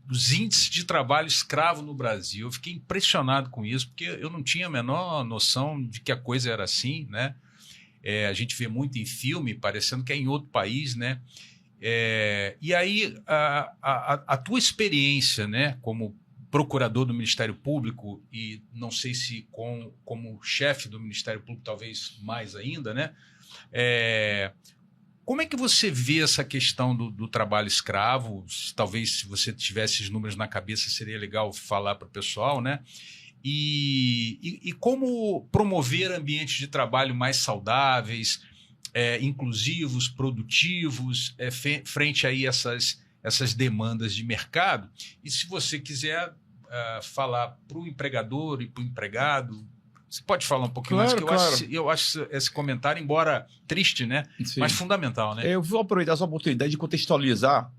dos índices de trabalho escravo no Brasil. Eu fiquei impressionado com isso, porque eu não tinha a menor noção de que a coisa era assim, né? A gente vê muito em filme, parecendo que é em outro país, né? E aí, a tua experiência, né, como procurador do Ministério Público, e não sei se como chefe do Ministério Público, talvez mais ainda, né? Como é que você vê essa questão do trabalho escravo? Talvez, se você tivesse esses números na cabeça, seria legal falar para o pessoal, né? E como promover ambientes de trabalho mais saudáveis, inclusivos, produtivos, frente aí essas demandas de mercado. E se você quiser falar para o empregador e para o empregado, você pode falar um pouquinho mais, que eu acho esse comentário, embora triste, né? Sim. Mas fundamental, né? Eu vou aproveitar essa oportunidade de contextualizar.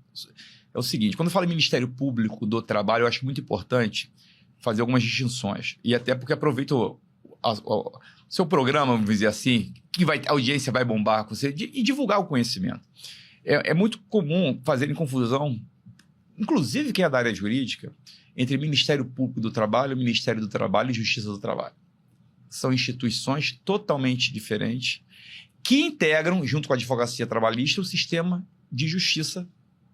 É o seguinte, quando eu falo em Ministério Público do Trabalho, eu acho muito importante fazer algumas distinções. E até porque aproveito o seu programa, vamos dizer assim, que a audiência vai bombar com você, e divulgar o conhecimento. É muito comum fazerem confusão, inclusive quem é da área jurídica, entre Ministério Público do Trabalho, Ministério do Trabalho e Justiça do Trabalho. São instituições totalmente diferentes que integram, junto com a advocacia trabalhista, o sistema de justiça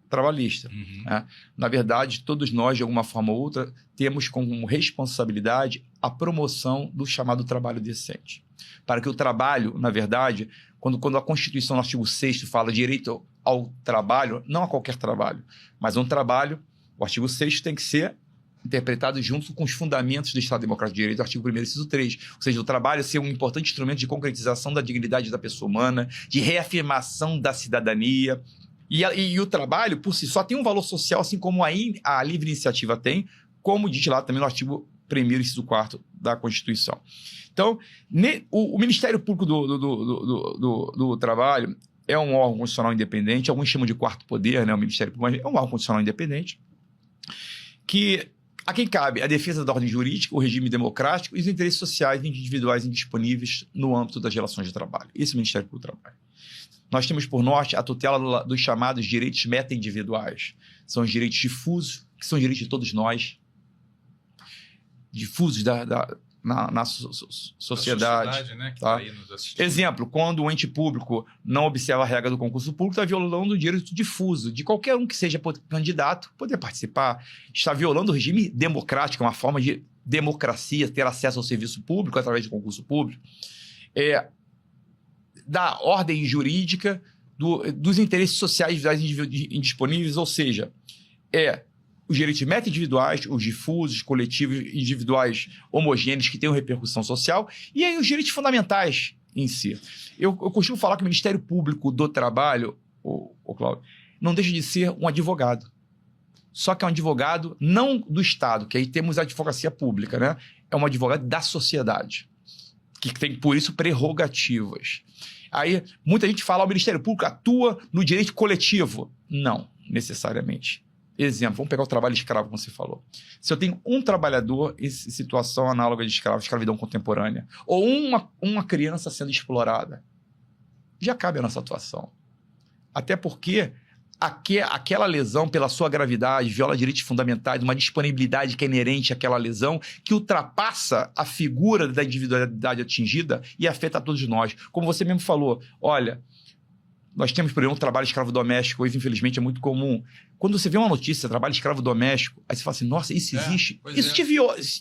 trabalhista. Uhum. Né? Na verdade, todos nós, de alguma forma ou outra, temos como responsabilidade a promoção do chamado trabalho decente. Para que o trabalho, na verdade, quando a Constituição, no artigo 6º, fala direito ao trabalho, não a qualquer trabalho, mas um trabalho, o artigo 6º tem que ser interpretado junto com os fundamentos do Estado Democrático de Direito, artigo 1º, inciso 3. Ou seja, o trabalho ser um importante instrumento de concretização da dignidade da pessoa humana, de reafirmação da cidadania. E o trabalho, por si só, tem um valor social, assim como a livre iniciativa tem, como diz lá também no artigo 1º, inciso 4º da Constituição. Então, o Ministério Público do Trabalho é um órgão constitucional independente, alguns chamam de quarto poder, né? O Ministério Público é um órgão constitucional independente, que a quem cabe a defesa da ordem jurídica, o regime democrático e os interesses sociais e individuais indisponíveis no âmbito das relações de trabalho. Esse é o Ministério Público do Trabalho. Nós temos por norte a tutela dos chamados direitos meta-individuais. São os direitos difusos, que são direitos de todos nós, difusos na sociedade. Né, que tá? Tá aí nos Exemplo, quando o ente público não observa a regra do concurso público, está violando o direito difuso de qualquer um que seja candidato poder participar. Está violando o regime democrático, uma forma de democracia, ter acesso ao serviço público através do concurso público. Da ordem jurídica, dos interesses sociais indisponíveis, ou seja, os direitos meta-individuais, os difusos, coletivos, individuais homogêneos que tenham repercussão social, e aí os direitos fundamentais em si. Eu costumo falar que o Ministério Público do Trabalho, Cláudio, não deixa de ser um advogado. Só que é um advogado não do Estado, que aí temos a advocacia pública, né? É um advogado da sociedade, que tem, por isso, prerrogativas. Aí, muita gente fala, o Ministério Público atua no direito coletivo. Não, necessariamente. Exemplo, vamos pegar o trabalho escravo, como você falou. Se eu tenho um trabalhador em situação análoga de escravidão contemporânea, ou uma criança sendo explorada, já cabe a nossa atuação. Até porque aquela lesão, pela sua gravidade, viola direitos fundamentais, uma disponibilidade que é inerente àquela lesão, que ultrapassa a figura da individualidade atingida e afeta a todos nós. Como você mesmo falou, olha, Nós temos, por exemplo, trabalho escravo doméstico, hoje, infelizmente, é muito comum. Quando você vê uma notícia, trabalho escravo doméstico, aí você fala assim, nossa, isso existe? Isso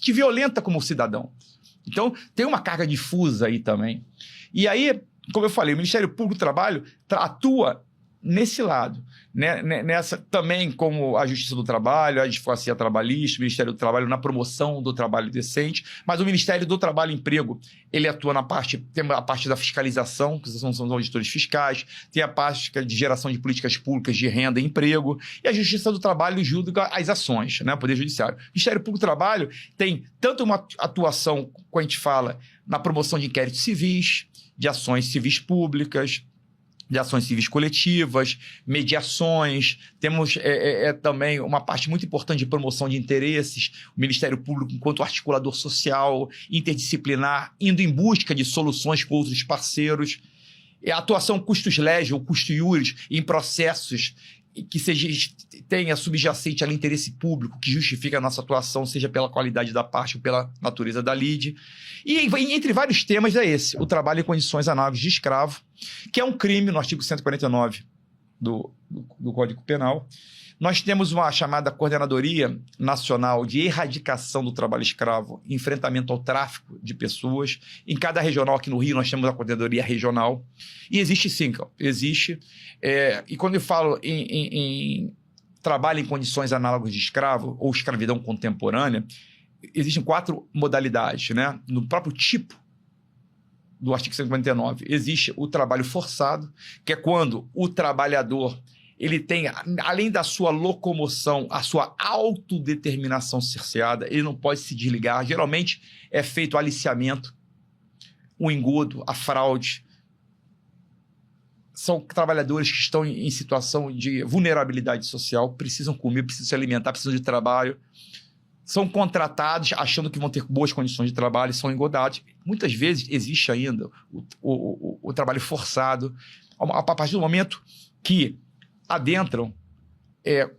te violenta como cidadão. Então, tem uma carga difusa aí também. E aí, como eu falei, o Ministério Público do Trabalho atua nesse lado, né? Nessa também como a Justiça do Trabalho, a Advocacia Trabalhista, o Ministério do Trabalho na promoção do trabalho decente, mas o Ministério do Trabalho e Emprego, ele atua tem a parte da fiscalização, que são os auditores fiscais, tem a parte de geração de políticas públicas de renda e emprego, e a Justiça do Trabalho julga as ações, né? O Poder Judiciário. O Ministério Público do Trabalho tem tanto uma atuação, como a gente fala, na promoção de inquéritos civis, de ações civis públicas, de ações civis coletivas, mediações, temos também uma parte muito importante de promoção de interesses, o Ministério Público enquanto articulador social, interdisciplinar, indo em busca de soluções com outros parceiros, a atuação custos legis ou custo iuris em processos que tenha subjacente ao interesse público, que justifica a nossa atuação, seja pela qualidade da parte ou pela natureza da lide. E entre vários temas é esse, o trabalho em condições análogas de escravo, que é um crime no artigo 149 do Código Penal. Nós temos uma chamada Coordenadoria Nacional de Erradicação do Trabalho Escravo, enfrentamento ao tráfico de pessoas. Em cada regional, aqui no Rio, nós temos a Coordenadoria Regional. E existe sim, existe. E quando eu falo em trabalho em condições análogas de escravo ou escravidão contemporânea, existem 4 modalidades, né? No próprio tipo do artigo 149, existe o trabalho forçado, que é quando o trabalhador ele tem, além da sua locomoção, a sua autodeterminação cerceada, ele não pode se desligar. Geralmente é feito o aliciamento, o engodo, a fraude. São trabalhadores que estão em situação de vulnerabilidade social, precisam comer, precisam se alimentar, precisam de trabalho. São contratados achando que vão ter boas condições de trabalho e são engodados. Muitas vezes existe ainda o trabalho forçado. A partir do momento que adentram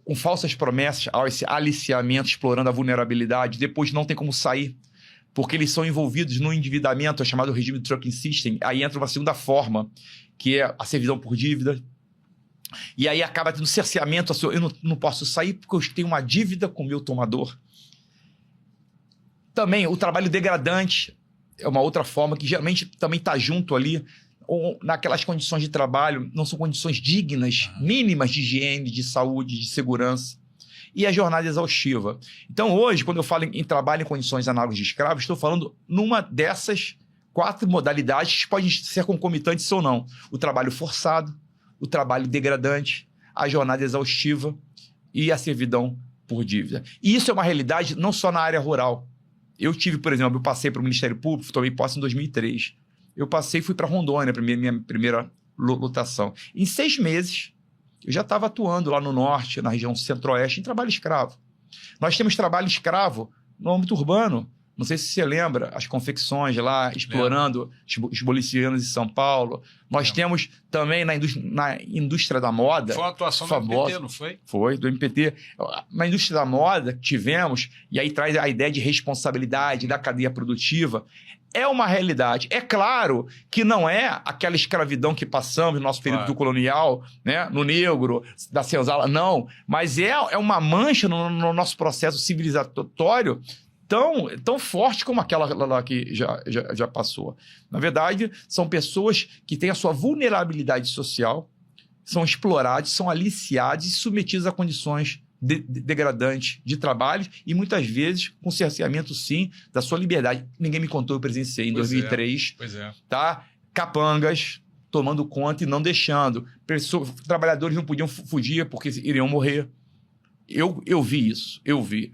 com falsas promessas ao esse aliciamento, explorando a vulnerabilidade, depois não tem como sair, porque eles são envolvidos no endividamento, é chamado regime de trucking system. Aí entra uma segunda forma, que é a servidão por dívida, e aí acaba tendo cerceamento, eu não posso sair porque eu tenho uma dívida com o meu tomador. Também o trabalho degradante é uma outra forma que geralmente também está junto ali, ou naquelas condições de trabalho, não são condições dignas, mínimas de higiene, de saúde, de segurança. E a jornada exaustiva. Então, hoje, quando eu falo em trabalho em condições análogas de escravo, estou falando numa dessas 4 modalidades que podem ser concomitantes ou não. O trabalho forçado, o trabalho degradante, a jornada exaustiva e a servidão por dívida. E isso é uma realidade não só na área rural. Eu tive, por exemplo, eu passei para o Ministério Público, tomei posse em 2003. Eu passei e fui para Rondônia, minha primeira lotação. Em 6 meses, eu já estava atuando lá no norte, na região centro-oeste, em trabalho escravo. Nós temos trabalho escravo no âmbito urbano. Não sei se você lembra, as confecções lá, explorando os bolicianos em São Paulo. Nós temos também na indústria da moda... Foi uma atuação famosa, do MPT, não foi? Foi, do MPT. Na indústria da moda que tivemos, e aí traz a ideia de responsabilidade da cadeia produtiva, é uma realidade. É claro que não é aquela escravidão que passamos no nosso período colonial, né? No negro, da senzala, não. Mas é uma mancha no nosso processo civilizatório tão forte como aquela lá que já passou. Na verdade, são pessoas que têm a sua vulnerabilidade social, são explorados, são aliciados e submetidos a condições degradantes de trabalho e muitas vezes com cerceamento, sim, da sua liberdade. Ninguém me contou, eu presenciei em 2003. Tá? Capangas tomando conta e não deixando. Trabalhadores não podiam fugir porque iriam morrer. Eu vi isso,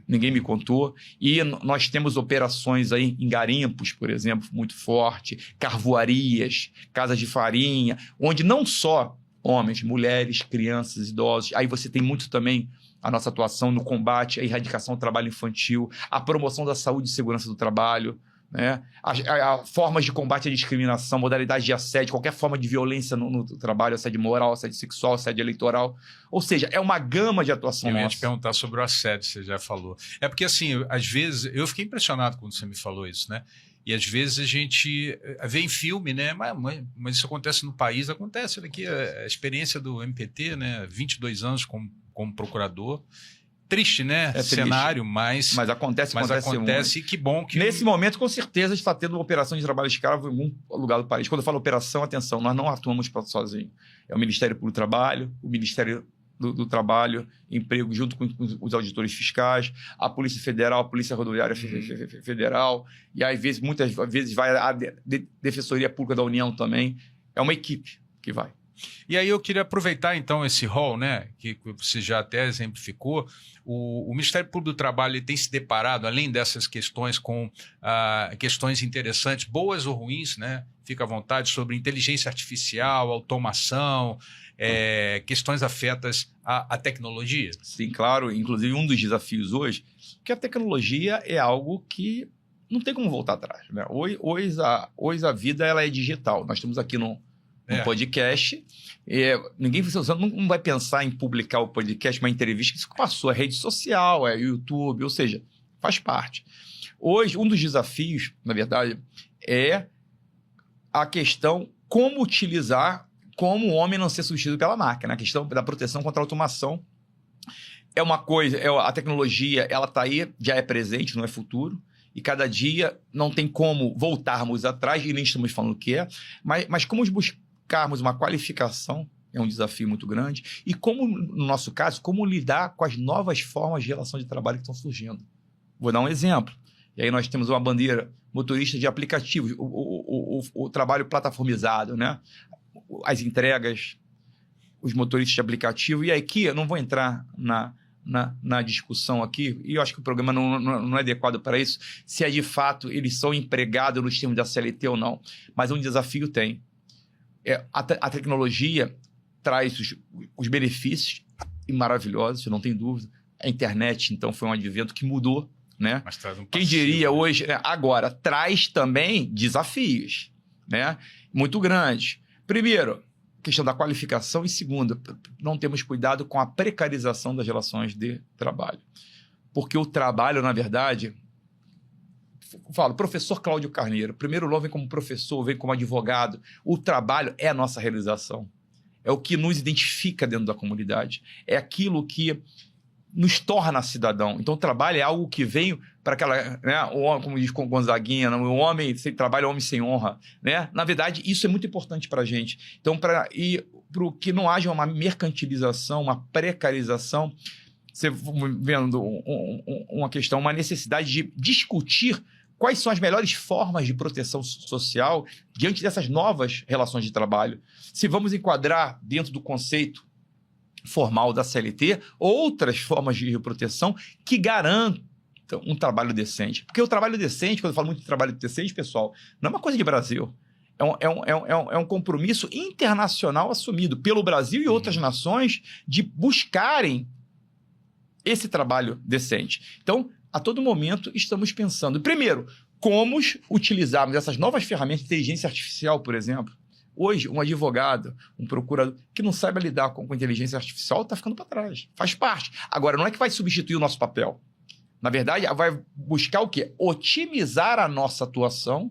ninguém me contou, e nós temos operações aí em garimpos, por exemplo, muito forte, carvoarias, casas de farinha, onde não só homens, mulheres, crianças, idosos, aí você tem muito também a nossa atuação no combate à erradicação do trabalho infantil, a promoção da saúde e segurança do trabalho, né? Formas de combate à discriminação, modalidades de assédio, qualquer forma de violência no trabalho, assédio moral, assédio sexual, assédio eleitoral. Ou seja, é uma gama de atuação nossa. Eu ia te perguntar sobre o assédio, você já falou. É porque, assim, às vezes, eu fiquei impressionado quando você me falou isso, né? E às vezes a gente vê em filme, né? Mas isso acontece no país, acontece aqui a experiência do MPT, né? 22 anos como procurador. Triste, né? É triste. Cenário, mas acontece muito. E que bom que... Nesse momento, com certeza, está tendo uma operação de trabalho escravo em algum lugar do país. Quando eu falo operação, atenção, nós não atuamos sozinhos. É o Ministério Público do Trabalho, o Ministério do Trabalho, Emprego, junto com os auditores fiscais, a Polícia Federal, a Polícia Rodoviária Federal, e às vezes, muitas vezes vai a Defensoria Pública da União também. É uma equipe que vai. E aí eu queria aproveitar então esse rol, né, que você já até exemplificou. O Ministério Público do Trabalho ele tem se deparado, além dessas questões, com questões interessantes, boas ou ruins, né? Fica à vontade, sobre inteligência artificial, automação, questões afetas à tecnologia. Sim, claro. Inclusive, um dos desafios hoje é que a tecnologia é algo que não tem como voltar atrás, né? Hoje a vida ela é digital. Nós estamos aqui no podcast. Ninguém não vai pensar em publicar o podcast, uma entrevista, que isso passou, é rede social, é YouTube, ou seja, faz parte. Hoje, um dos desafios, na verdade, é a questão como utilizar, como o homem não ser substituído pela máquina, a questão da proteção contra a automação. É uma coisa, a tecnologia, ela está aí, já é presente, não é futuro, e cada dia não tem como voltarmos atrás, e nem estamos falando que mas como buscarmos uma qualificação é um desafio muito grande. E como, no nosso caso, como lidar com as novas formas de relação de trabalho que estão surgindo. Vou dar um exemplo. E aí nós temos uma bandeira motorista de aplicativos, o trabalho plataformizado, né? As entregas, os motoristas de aplicativo. E aqui eu não vou entrar na discussão aqui, e eu acho que o programa não é adequado para isso, se é de fato eles são empregados nos termos da CLT ou não. Mas um desafio tem. A tecnologia traz os benefícios maravilhosos, não tem dúvida. A internet, então, foi um advento que mudou, né? Mas traz um Quem diria hoje, agora, traz também desafios, né? Muito grandes. Primeiro, questão da qualificação, e segundo, não temos cuidado com a precarização das relações de trabalho. Porque o trabalho, na verdade... Falo, professor Cláudio Carneiro, primeiro logo vem como professor, vem como advogado. O trabalho é a nossa realização. É o que nos identifica dentro da comunidade. É aquilo que nos torna cidadão. Então, o trabalho é algo que vem para aquela... Né, o homem, como diz Gonzaguinha, o homem sem trabalho é homem sem honra. Né? Na verdade, isso é muito importante para a gente. Então, para que não haja uma mercantilização, uma precarização, você vendo uma questão, uma necessidade de discutir quais são as melhores formas de proteção social diante dessas novas relações de trabalho. Se vamos enquadrar dentro do conceito formal da CLT outras formas de proteção que garantam um trabalho decente. Porque o trabalho decente, quando eu falo muito de trabalho decente, pessoal, não é uma coisa de Brasil. É um compromisso internacional assumido pelo Brasil e outras nações de buscarem esse trabalho decente. Então, a todo momento, estamos pensando, primeiro, como utilizarmos essas novas ferramentas de inteligência artificial, por exemplo. Hoje, um advogado, um procurador que não saiba lidar com inteligência artificial está ficando para trás. Faz parte. Agora, não é que vai substituir o nosso papel. Na verdade, vai buscar o quê? Otimizar a nossa atuação,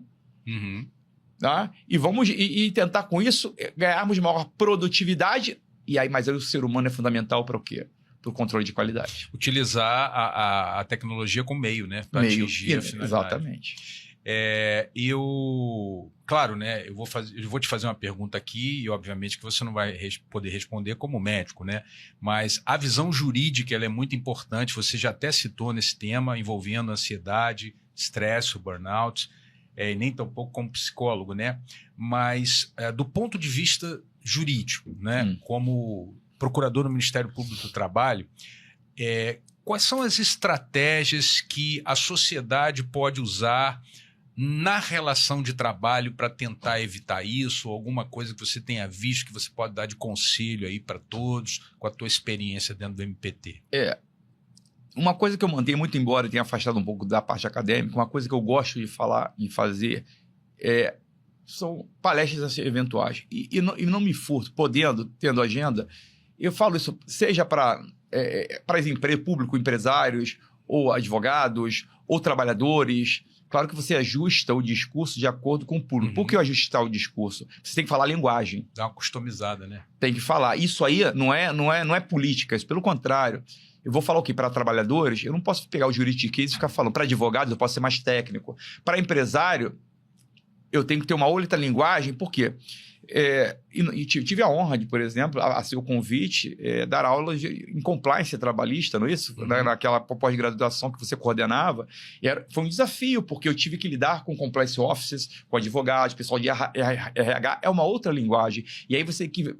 tá? E tentar, com isso, ganharmos maior produtividade. Mas aí o ser humano é fundamental para o quê? Para o controle de qualidade. Utilizar a tecnologia como meio, né? Para atingir a finalidade. Exatamente. Claro, né? Eu vou te fazer uma pergunta aqui, e obviamente que você não vai poder responder como médico, né? Mas a visão jurídica ela é muito importante. Você já até citou nesse tema envolvendo ansiedade, estresse, o burnout, e nem tão pouco como psicólogo, né? Mas do ponto de vista jurídico, né? Como procurador no Ministério Público do Trabalho, quais são as estratégias que a sociedade pode usar na relação de trabalho para tentar evitar isso, ou alguma coisa que você tenha visto que você pode dar de conselho aí para todos, com a tua experiência dentro do MPT? Uma coisa que eu mantenho muito, embora tenha afastado um pouco da parte acadêmica, uma coisa que eu gosto de falar e fazer são palestras eventuais. E não me furto, tendo agenda, eu falo isso, seja para as empresas, público, empresários, ou advogados, ou trabalhadores, Claro que você ajusta o discurso de acordo com o público. Por que ajustar o discurso? Você tem que falar a linguagem. Dá uma customizada, né? Tem que falar. Isso aí não é política, isso pelo contrário. Eu vou falar o quê? Para trabalhadores, eu não posso pegar o juridiquês e ficar falando. Para advogados, eu posso ser mais técnico. Para empresário, eu tenho que ter uma outra linguagem. Por quê? Tive a honra de, por exemplo, a seu convite, dar aulas em compliance trabalhista, não é isso? Naquela pós-graduação que você coordenava. Foi um desafio, porque eu tive que lidar com compliance officers, com advogados, pessoal de RH. É uma outra linguagem. E aí você que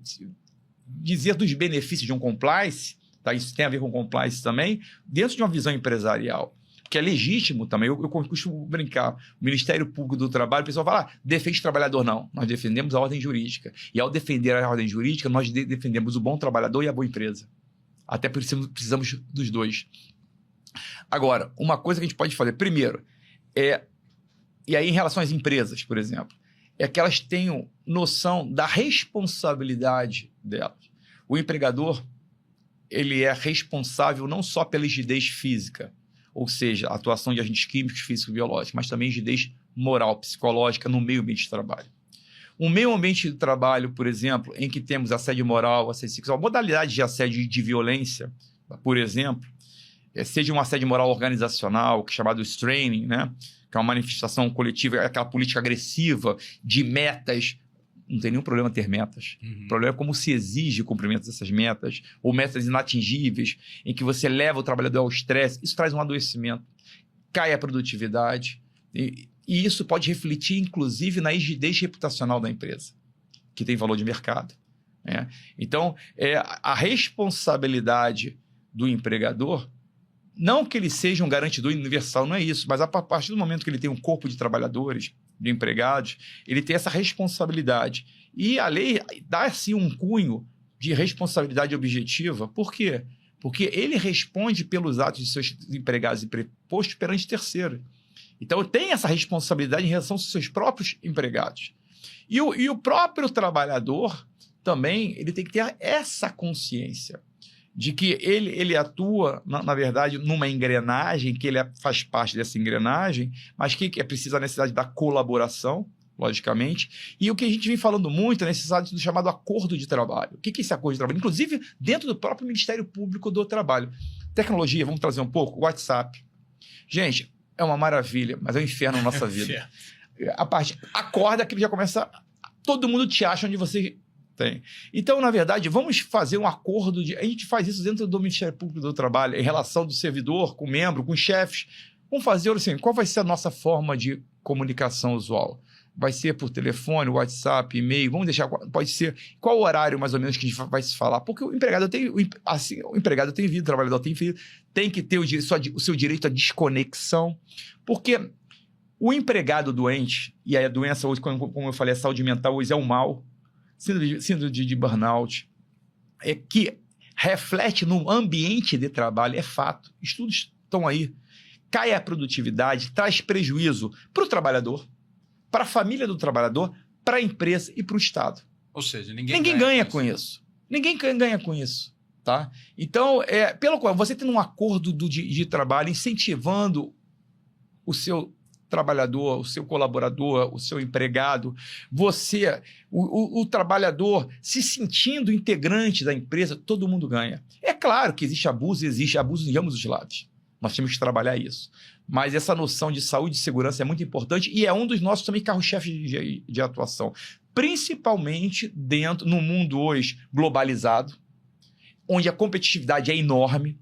dizer dos benefícios de um compliance, tá? Isso tem a ver com compliance também, dentro de uma visão empresarial. Que é legítimo também. Eu costumo brincar. O Ministério Público do Trabalho, o pessoal fala, defende o trabalhador. Não, nós defendemos a ordem jurídica. E ao defender a ordem jurídica, nós defendemos o bom trabalhador e a boa empresa. Até precisamos dos dois. Agora, uma coisa que a gente pode fazer, primeiro, e aí em relação às empresas, por exemplo, é que elas tenham noção da responsabilidade delas. O empregador, ele é responsável não só pela rigidez física, ou seja, a atuação de agentes químicos, físicos e biológicos, mas também rigidez moral, psicológica no meio ambiente de trabalho. Um meio ambiente de trabalho, por exemplo, em que temos assédio moral, assédio sexual, modalidade de assédio e de violência, por exemplo, seja um assédio moral organizacional, que é chamado straining, né? Que é uma manifestação coletiva, aquela política agressiva de metas. Não tem nenhum problema ter metas. O problema é como se exige o cumprimento dessas metas, ou metas inatingíveis, em que você leva o trabalhador ao estresse. Isso traz um adoecimento, cai a produtividade, e isso pode refletir, inclusive, na rigidez reputacional da empresa, que tem valor de mercado. Né? Então, a responsabilidade do empregador, não que ele seja um garantidor universal, não é isso, mas a partir do momento que ele tem um corpo de trabalhadores, de empregados, ele tem essa responsabilidade. E a lei dá, assim, um cunho de responsabilidade objetiva. Por quê? Porque ele responde pelos atos de seus empregados e prepostos perante terceiro. Então, tem essa responsabilidade em relação aos seus próprios empregados. E o próprio trabalhador também ele tem que ter essa consciência de que ele atua, na verdade, numa engrenagem, que ele faz parte dessa engrenagem, mas que é preciso a necessidade da colaboração, logicamente, e o que a gente vem falando muito é a necessidade do chamado acordo de trabalho. O que é esse acordo de trabalho? Inclusive, dentro do próprio Ministério Público do Trabalho. Tecnologia, vamos trazer um pouco? WhatsApp. Gente, é uma maravilha, mas é um inferno na nossa vida. Acorda que ele já começa... Todo mundo te acha onde você... tem. Então, na verdade, vamos fazer um acordo a gente faz isso dentro do Ministério Público do Trabalho, em relação do servidor com o membro, com os chefes. Vamos fazer assim, qual vai ser a nossa forma de comunicação usual? Vai ser por telefone, WhatsApp, e-mail, vamos deixar, pode ser, qual horário mais ou menos que a gente vai se falar? Porque o empregado tem vida, o trabalhador tem vida, tem que ter o seu direito à desconexão, porque o empregado doente, e aí a doença hoje, como eu falei, a saúde mental hoje é o mal, síndrome de burnout, que reflete no ambiente de trabalho, é fato. Estudos estão aí. Cai a produtividade, traz prejuízo para o trabalhador, para a família do trabalhador, para a empresa e para o Estado. Ou seja, ninguém ganha com isso. Ninguém ganha com isso. Tá? Então, pelo qual você tendo um acordo de trabalho incentivando o seu trabalhador, o seu colaborador, o seu empregado, o trabalhador se sentindo integrante da empresa, todo mundo ganha. É claro que existe abuso de ambos os lados. Nós temos que trabalhar isso. Mas essa noção de saúde e segurança é muito importante e é um dos nossos também carro-chefes de atuação. Principalmente no mundo hoje globalizado, onde a competitividade é enorme,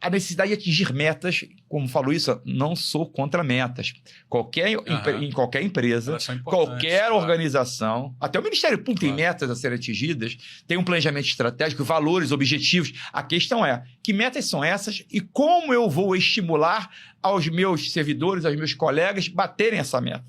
a necessidade de atingir metas, como falou isso, não sou contra metas. Em qualquer empresa, qualquer organização, até o Ministério Público tem metas a serem atingidas, tem um planejamento estratégico, valores, objetivos. A questão é, que metas são essas e como eu vou estimular aos meus servidores, aos meus colegas, baterem essa meta?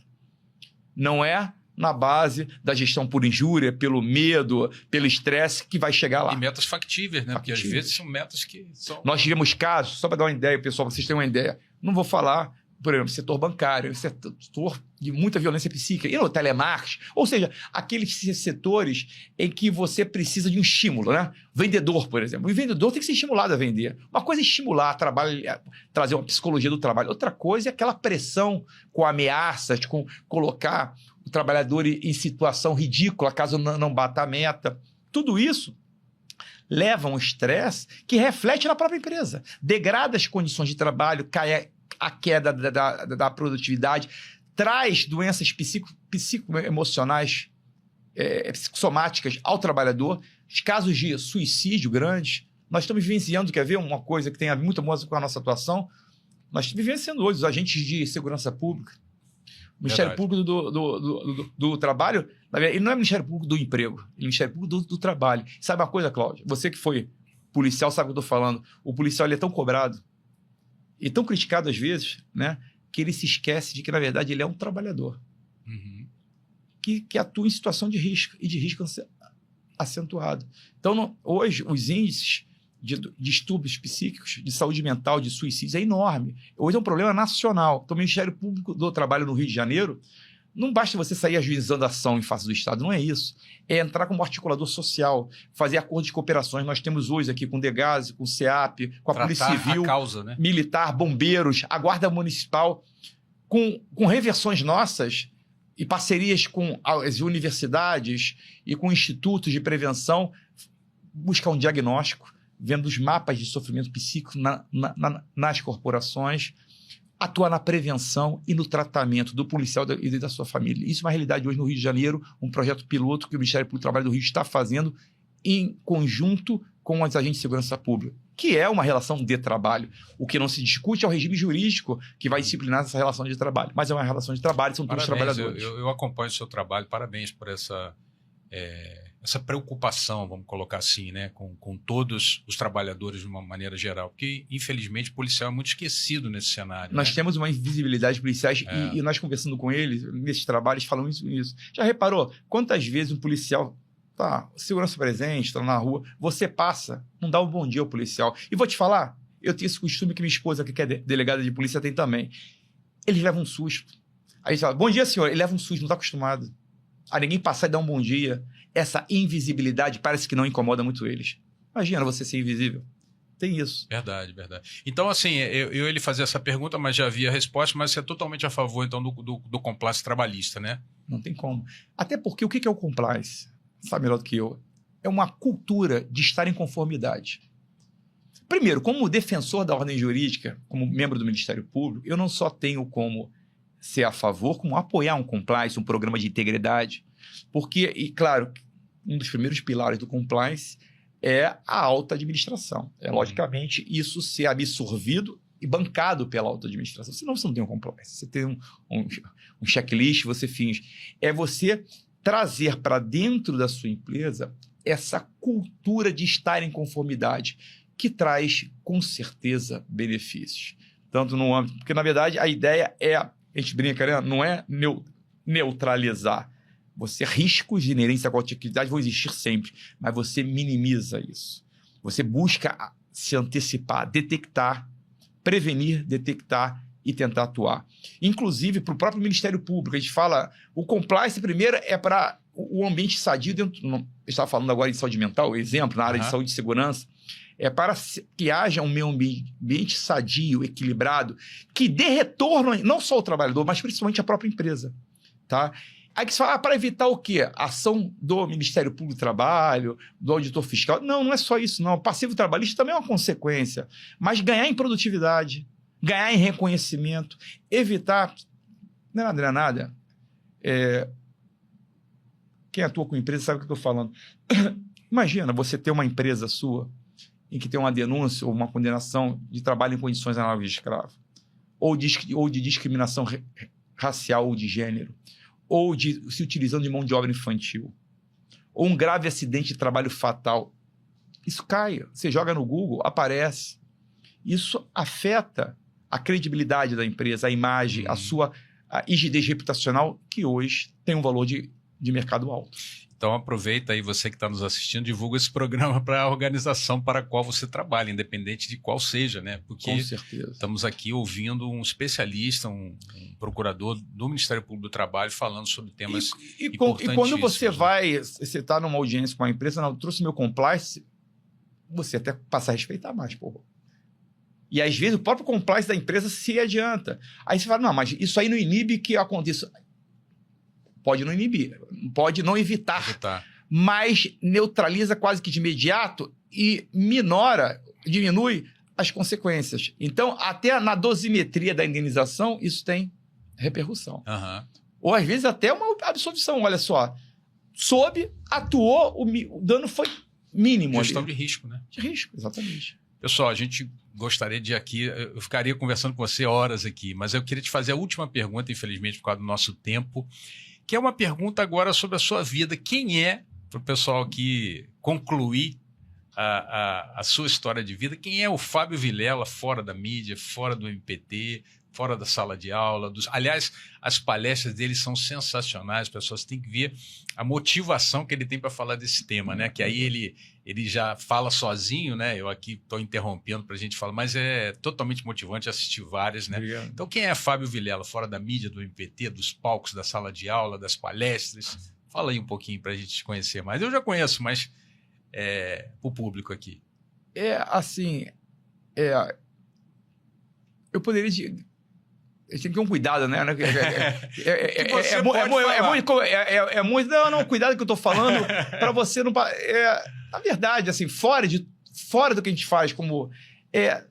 Não é na base da gestão por injúria, pelo medo, pelo estresse, que vai chegar lá. E metas factíveis, né? Porque às vezes são metas que são... Nós tivemos casos, só para dar uma ideia, pessoal, para vocês terem uma ideia, não vou falar por exemplo, setor bancário, setor de muita violência psíquica, e no telemarketing, ou seja, aqueles setores em que você precisa de um estímulo, né? Vendedor, por exemplo. O vendedor tem que ser estimulado a vender. Uma coisa é estimular, trazer uma psicologia do trabalho. Outra coisa é aquela pressão com ameaças, com colocar o trabalhador em situação ridícula caso não bata a meta. Tudo isso leva a um estresse que reflete na própria empresa. Degrada as condições de trabalho, cai a queda da produtividade, traz doenças psicoemocionais, psicossomáticas ao trabalhador, os casos de suicídio grandes. Nós estamos vivenciando, quer ver uma coisa que tem muito a ver com a nossa atuação? Nós estamos vivenciando hoje os agentes de segurança pública. O Ministério Público do Trabalho, ele não é Ministério Público do Emprego, ele é Ministério Público do Trabalho. Sabe uma coisa, Cláudio? Você que foi policial sabe o que eu estou falando. O policial ele é tão cobrado e tão criticado às vezes, né, que ele se esquece de que, na verdade, ele é um trabalhador que atua em situação de risco e de risco acentuado. Então, hoje, os índices de distúrbios psíquicos, de saúde mental, de suicídio é enorme. Hoje é um problema nacional. Então, o Ministério Público do Trabalho no Rio de Janeiro, não basta você sair ajuizando a ação em face do Estado, não é isso. É entrar como articulador social, fazer acordos de cooperações. Nós temos hoje aqui com o Degase, com o CEAP, com a Polícia Civil, a causa, né? Militar, bombeiros, a Guarda Municipal, com reversões nossas e parcerias com as universidades e com institutos de prevenção, buscar um diagnóstico, vendo os mapas de sofrimento psíquico nas corporações, atuar na prevenção e no tratamento do policial e da sua família. Isso é uma realidade hoje no Rio de Janeiro, um projeto piloto que o Ministério Público do Trabalho do Rio está fazendo em conjunto com os agentes de segurança pública, que é uma relação de trabalho. O que não se discute é o regime jurídico que vai disciplinar essa relação de trabalho, mas é uma relação de trabalho, são todos trabalhadores. Eu acompanho o seu trabalho, parabéns por essa preocupação, vamos colocar assim, né, com todos os trabalhadores de uma maneira geral, porque, infelizmente, o policial é muito esquecido nesse cenário. Nós temos uma invisibilidade de policiais e nós conversando com eles, nesses trabalhos, falamos isso. Já reparou quantas vezes um policial segurança presente, está na rua, você passa, não dá um bom dia ao policial. E vou te falar, eu tenho esse costume que minha esposa, que é delegada de polícia, tem também. Eles levam um susto. Aí ele fala, bom dia, senhor. Ele leva um susto, não está acostumado a ninguém passar e dar um bom dia. Essa invisibilidade parece que não incomoda muito eles. Imagina você ser invisível. Tem isso. Verdade. Então, assim, eu ele fazia essa pergunta, mas já havia a resposta, mas você é totalmente a favor, então, do compliance trabalhista, né? Não tem como. Até porque o que é o compliance? Sabe melhor do que eu. É uma cultura de estar em conformidade. Primeiro, como defensor da ordem jurídica, como membro do Ministério Público, eu não só tenho como ser a favor, como apoiar um compliance, um programa de integridade, porque, e claro, um dos primeiros pilares do compliance é a alta administração. É, logicamente, isso ser absorvido e bancado pela alta administração. Senão você não tem um compliance. Você tem um checklist, você finge. É você trazer para dentro da sua empresa essa cultura de estar em conformidade, que traz, com certeza, benefícios. Tanto no âmbito... Porque, na verdade, a ideia é... A gente brinca, né? Não é neutralizar. Riscos inerentes à qualquer atividade vão existir sempre, mas você minimiza isso. Você busca se antecipar, detectar, prevenir, detectar e tentar atuar. Inclusive, para o próprio Ministério Público, a gente fala, o compliance primeiro é para o ambiente sadio dentro... Eu estava falando agora de saúde mental, exemplo, na área de saúde e segurança, é para que haja um meio ambiente sadio, equilibrado, que dê retorno não só ao trabalhador, mas principalmente à própria empresa. Tá? Aí que se fala, para evitar o quê? A ação do Ministério Público do Trabalho, do auditor fiscal. Não é só isso, não. O passivo trabalhista também é uma consequência. Mas ganhar em produtividade, ganhar em reconhecimento, evitar... Não é nada. Quem atua com empresa sabe o que eu estou falando. Imagina você ter uma empresa sua em que tem uma denúncia ou uma condenação de trabalho em condições análogas de escravo, ou de discriminação racial ou de gênero, ou de se utilizando de mão de obra infantil, ou um grave acidente de trabalho fatal. Isso cai, você joga no Google, aparece. Isso afeta a credibilidade da empresa, a imagem, a sua rigidez reputacional, que hoje tem um valor de mercado alto. Então aproveita aí, você que está nos assistindo, divulga esse programa para a organização para a qual você trabalha, independente de qual seja, né? Porque Com certeza. estamos aqui ouvindo um especialista, um procurador do Ministério Público do Trabalho falando sobre temas importantíssimos. E quando você né? você está numa audiência com uma empresa, não, eu trouxe meu compliance, você até passa a respeitar mais, porra. E às vezes o próprio compliance da empresa se adianta. Aí você fala, não, mas isso aí não inibe que aconteça. Pode não inibir, pode não evitar, mas neutraliza quase que de imediato e diminui as consequências. Então, até na dosimetria da indenização, isso tem repercussão. Ou às vezes até uma absolvição. Olha só, atuou, o dano foi mínimo. Gestão de risco, né? De risco, exatamente. Pessoal, a gente gostaria de aqui, eu ficaria conversando com você horas aqui, mas eu queria te fazer a última pergunta, infelizmente, por causa do nosso tempo, que é uma pergunta agora sobre a sua vida. Quem é, para o pessoal aqui concluir a sua história de vida, quem é o Fábio Vilela fora da mídia, fora do MPT, fora da sala de aula? Aliás, as palestras dele são sensacionais, as pessoas têm que ver a motivação que ele tem para falar desse tema, né? Que aí ele já fala sozinho, né? Eu aqui estou interrompendo para a gente falar, mas é totalmente motivante assistir várias, né? Obrigado. Então, quem é Fábio Vilela fora da mídia, do MPT, dos palcos, da sala de aula, das palestras? Fala aí um pouquinho para a gente te conhecer mais. Eu já conheço, mas o público aqui. Eu poderia... A gente tem que ter um cuidado, né? Não, cuidado que eu estou falando para você não... na verdade, assim, fora do que a gente faz, como...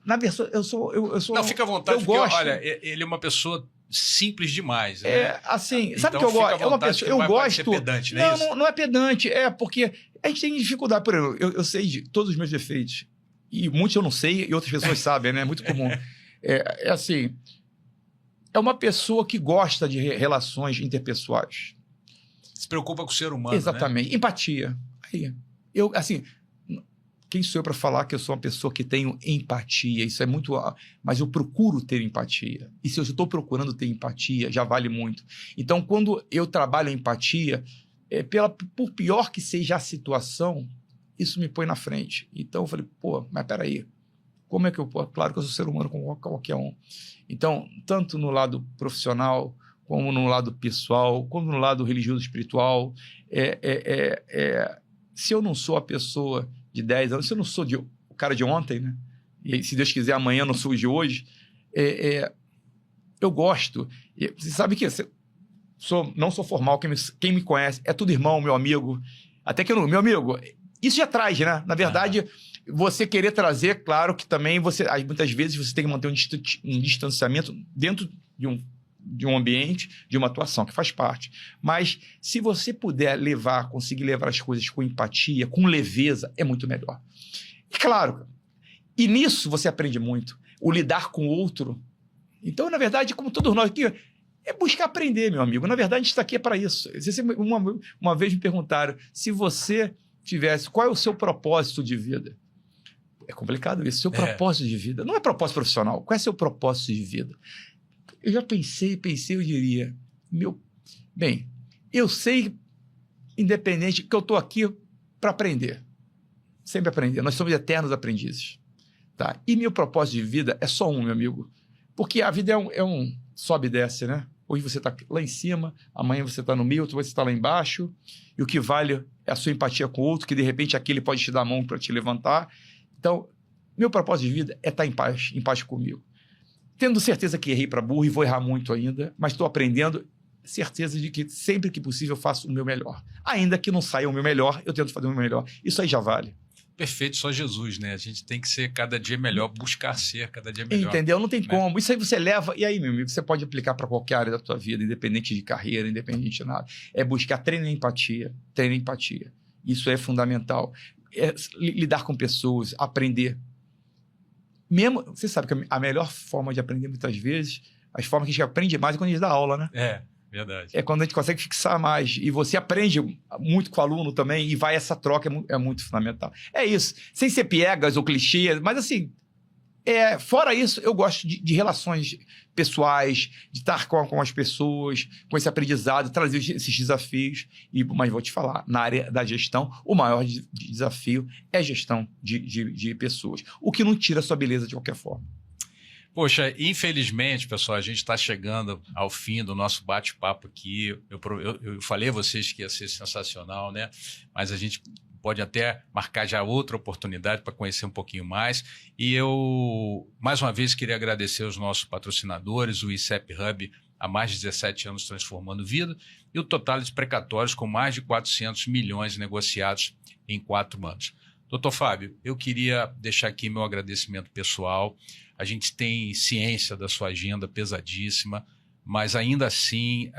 na versão, eu sou... Não, fica à vontade, porque, gosto. Olha, ele é uma pessoa simples demais, né? Assim, Então, sabe o que eu gosto? É uma pessoa... Eu gosto... Pedante, né? Não é pedante, porque a gente tem dificuldade. Por exemplo, eu sei de todos os meus defeitos. E muitos eu não sei e outras pessoas sabem, né? É muito comum. Assim... É uma pessoa que gosta de relações interpessoais. Se preocupa com o ser humano, exatamente. Né? Empatia. Aí, quem sou eu para falar que eu sou uma pessoa que tenho empatia? Isso é muito... Mas eu procuro ter empatia. E se eu estou procurando ter empatia, já vale muito. Então, quando eu trabalho a empatia, por pior que seja a situação, isso me põe na frente. Então, eu falei, mas peraí. Como é que eu posso? Claro que eu sou ser humano como qualquer um. Então, tanto no lado profissional, como no lado pessoal, como no lado religioso espiritual, se eu não sou a pessoa de 10 anos, se eu não sou o cara de ontem, né? E se Deus quiser, amanhã eu não sou o de hoje, eu gosto. Você sabe que não sou formal, quem me conhece é tudo irmão, meu amigo. Até que meu amigo, isso já traz, né? Na verdade... Você querer trazer, claro que também muitas vezes você tem que manter um distanciamento dentro de um ambiente, de uma atuação, que faz parte. Mas se você puder conseguir levar as coisas com empatia, com leveza, é muito melhor. E claro, e nisso você aprende muito. O lidar com o outro. Então, na verdade, como todos nós aqui, é buscar aprender, meu amigo. Na verdade, a gente está aqui para isso. Uma vez me perguntaram, se você tivesse, qual é o seu propósito de vida? É complicado isso. Seu propósito de vida. Não é propósito profissional. Qual é seu propósito de vida? Eu já pensei, eu diria... Bem, eu sei, independente, que eu estou aqui para aprender. Sempre aprender. Nós somos eternos aprendizes. Tá? E meu propósito de vida é só um, meu amigo. Porque a vida é um sobe e desce, né? Hoje você está lá em cima, amanhã você está no meio, outro você está lá embaixo. E o que vale é a sua empatia com o outro, que de repente aquele pode te dar a mão para te levantar. Então, meu propósito de vida é estar em paz comigo. Tendo certeza que errei para burro e vou errar muito ainda, mas estou aprendendo, certeza de que sempre que possível eu faço o meu melhor. Ainda que não saia o meu melhor, eu tento fazer o meu melhor. Isso aí já vale. Perfeito, só Jesus, né? A gente tem que ser cada dia melhor, buscar ser cada dia melhor. Entendeu? Não tem né? como. Isso aí você leva... E aí, meu amigo, você pode aplicar para qualquer área da tua vida, independente de carreira, independente de nada. É buscar treino em empatia. Isso é fundamental. Lidar com pessoas, aprender. Você sabe que a melhor forma de aprender, muitas vezes, as formas que a gente aprende mais é quando a gente dá aula, né? Verdade. É quando a gente consegue fixar mais. E você aprende muito com o aluno também, e essa troca é muito fundamental. É isso. Sem ser piegas ou clichês, mas assim, Fora isso, eu gosto de relações pessoais, de estar com as pessoas, com esse aprendizado, trazer esses desafios. Mas vou te falar, na área da gestão, o maior desafio é a gestão de pessoas, o que não tira a sua beleza de qualquer forma. Poxa, infelizmente, pessoal, a gente está chegando ao fim do nosso bate-papo aqui. Eu falei a vocês que ia ser sensacional, né? Mas a gente pode até marcar já outra oportunidade para conhecer um pouquinho mais. E eu, mais uma vez, queria agradecer aos nossos patrocinadores, o ICEP Hub, há mais de 17 anos transformando vida, e o Totalis Precatórios, com mais de 400 milhões negociados em 4 anos. Doutor Fábio, eu queria deixar aqui meu agradecimento pessoal. A gente tem ciência da sua agenda pesadíssima, mas ainda assim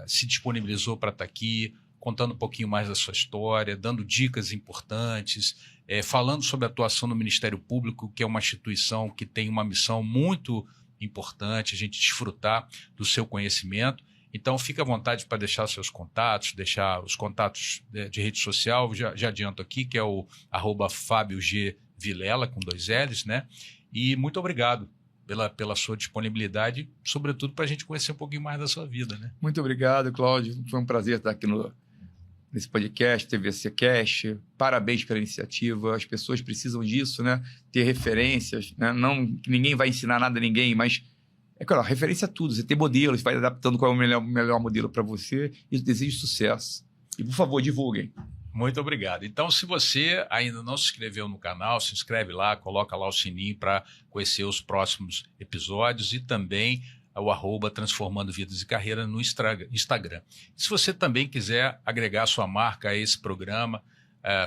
se disponibilizou para estar aqui, contando um pouquinho mais da sua história, dando dicas importantes, falando sobre a atuação no Ministério Público, que é uma instituição que tem uma missão muito importante, a gente desfrutar do seu conhecimento. Então, fique à vontade para deixar seus contatos, deixar os contatos de rede social, já adianto aqui, que é o @FábioG Vilela, com 2 L's, né? E muito obrigado pela sua disponibilidade, sobretudo para a gente conhecer um pouquinho mais da sua vida, né? Muito obrigado, Cláudio. Foi um prazer estar aqui nesse podcast, TVC Cast. Parabéns pela iniciativa. As pessoas precisam disso, né? Ter referências, né? Não, ninguém vai ensinar nada a ninguém, mas claro, referência a tudo. Você tem modelos, vai adaptando qual é o melhor modelo para você. E eu desejo sucesso. E, por favor, divulguem. Muito obrigado. Então, se você ainda não se inscreveu no canal, se inscreve lá, coloca lá o sininho para conhecer os próximos episódios e também o @Transformando Vidas e Carreira no Instagram. Se você também quiser agregar sua marca a esse programa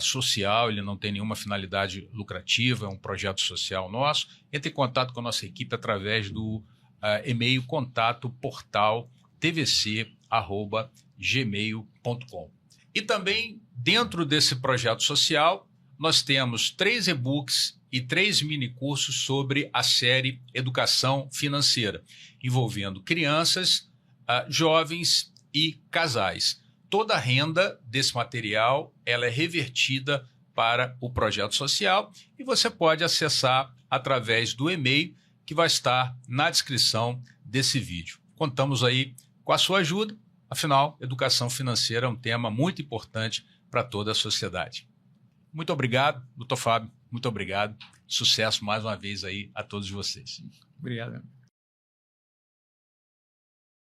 social, ele não tem nenhuma finalidade lucrativa, é um projeto social nosso, entre em contato com a nossa equipe através do e-mail contato_portal_tvc@gmail.com. E também, dentro desse projeto social, nós temos 3 e-books e 3 minicursos sobre a série Educação Financeira, envolvendo crianças, jovens e casais. Toda a renda desse material ela é revertida para o projeto social e você pode acessar através do e-mail que vai estar na descrição desse vídeo. Contamos aí com a sua ajuda. Afinal, educação financeira é um tema muito importante para toda a sociedade. Muito obrigado, doutor Fábio. Muito obrigado. Sucesso mais uma vez aí a todos vocês. Obrigado.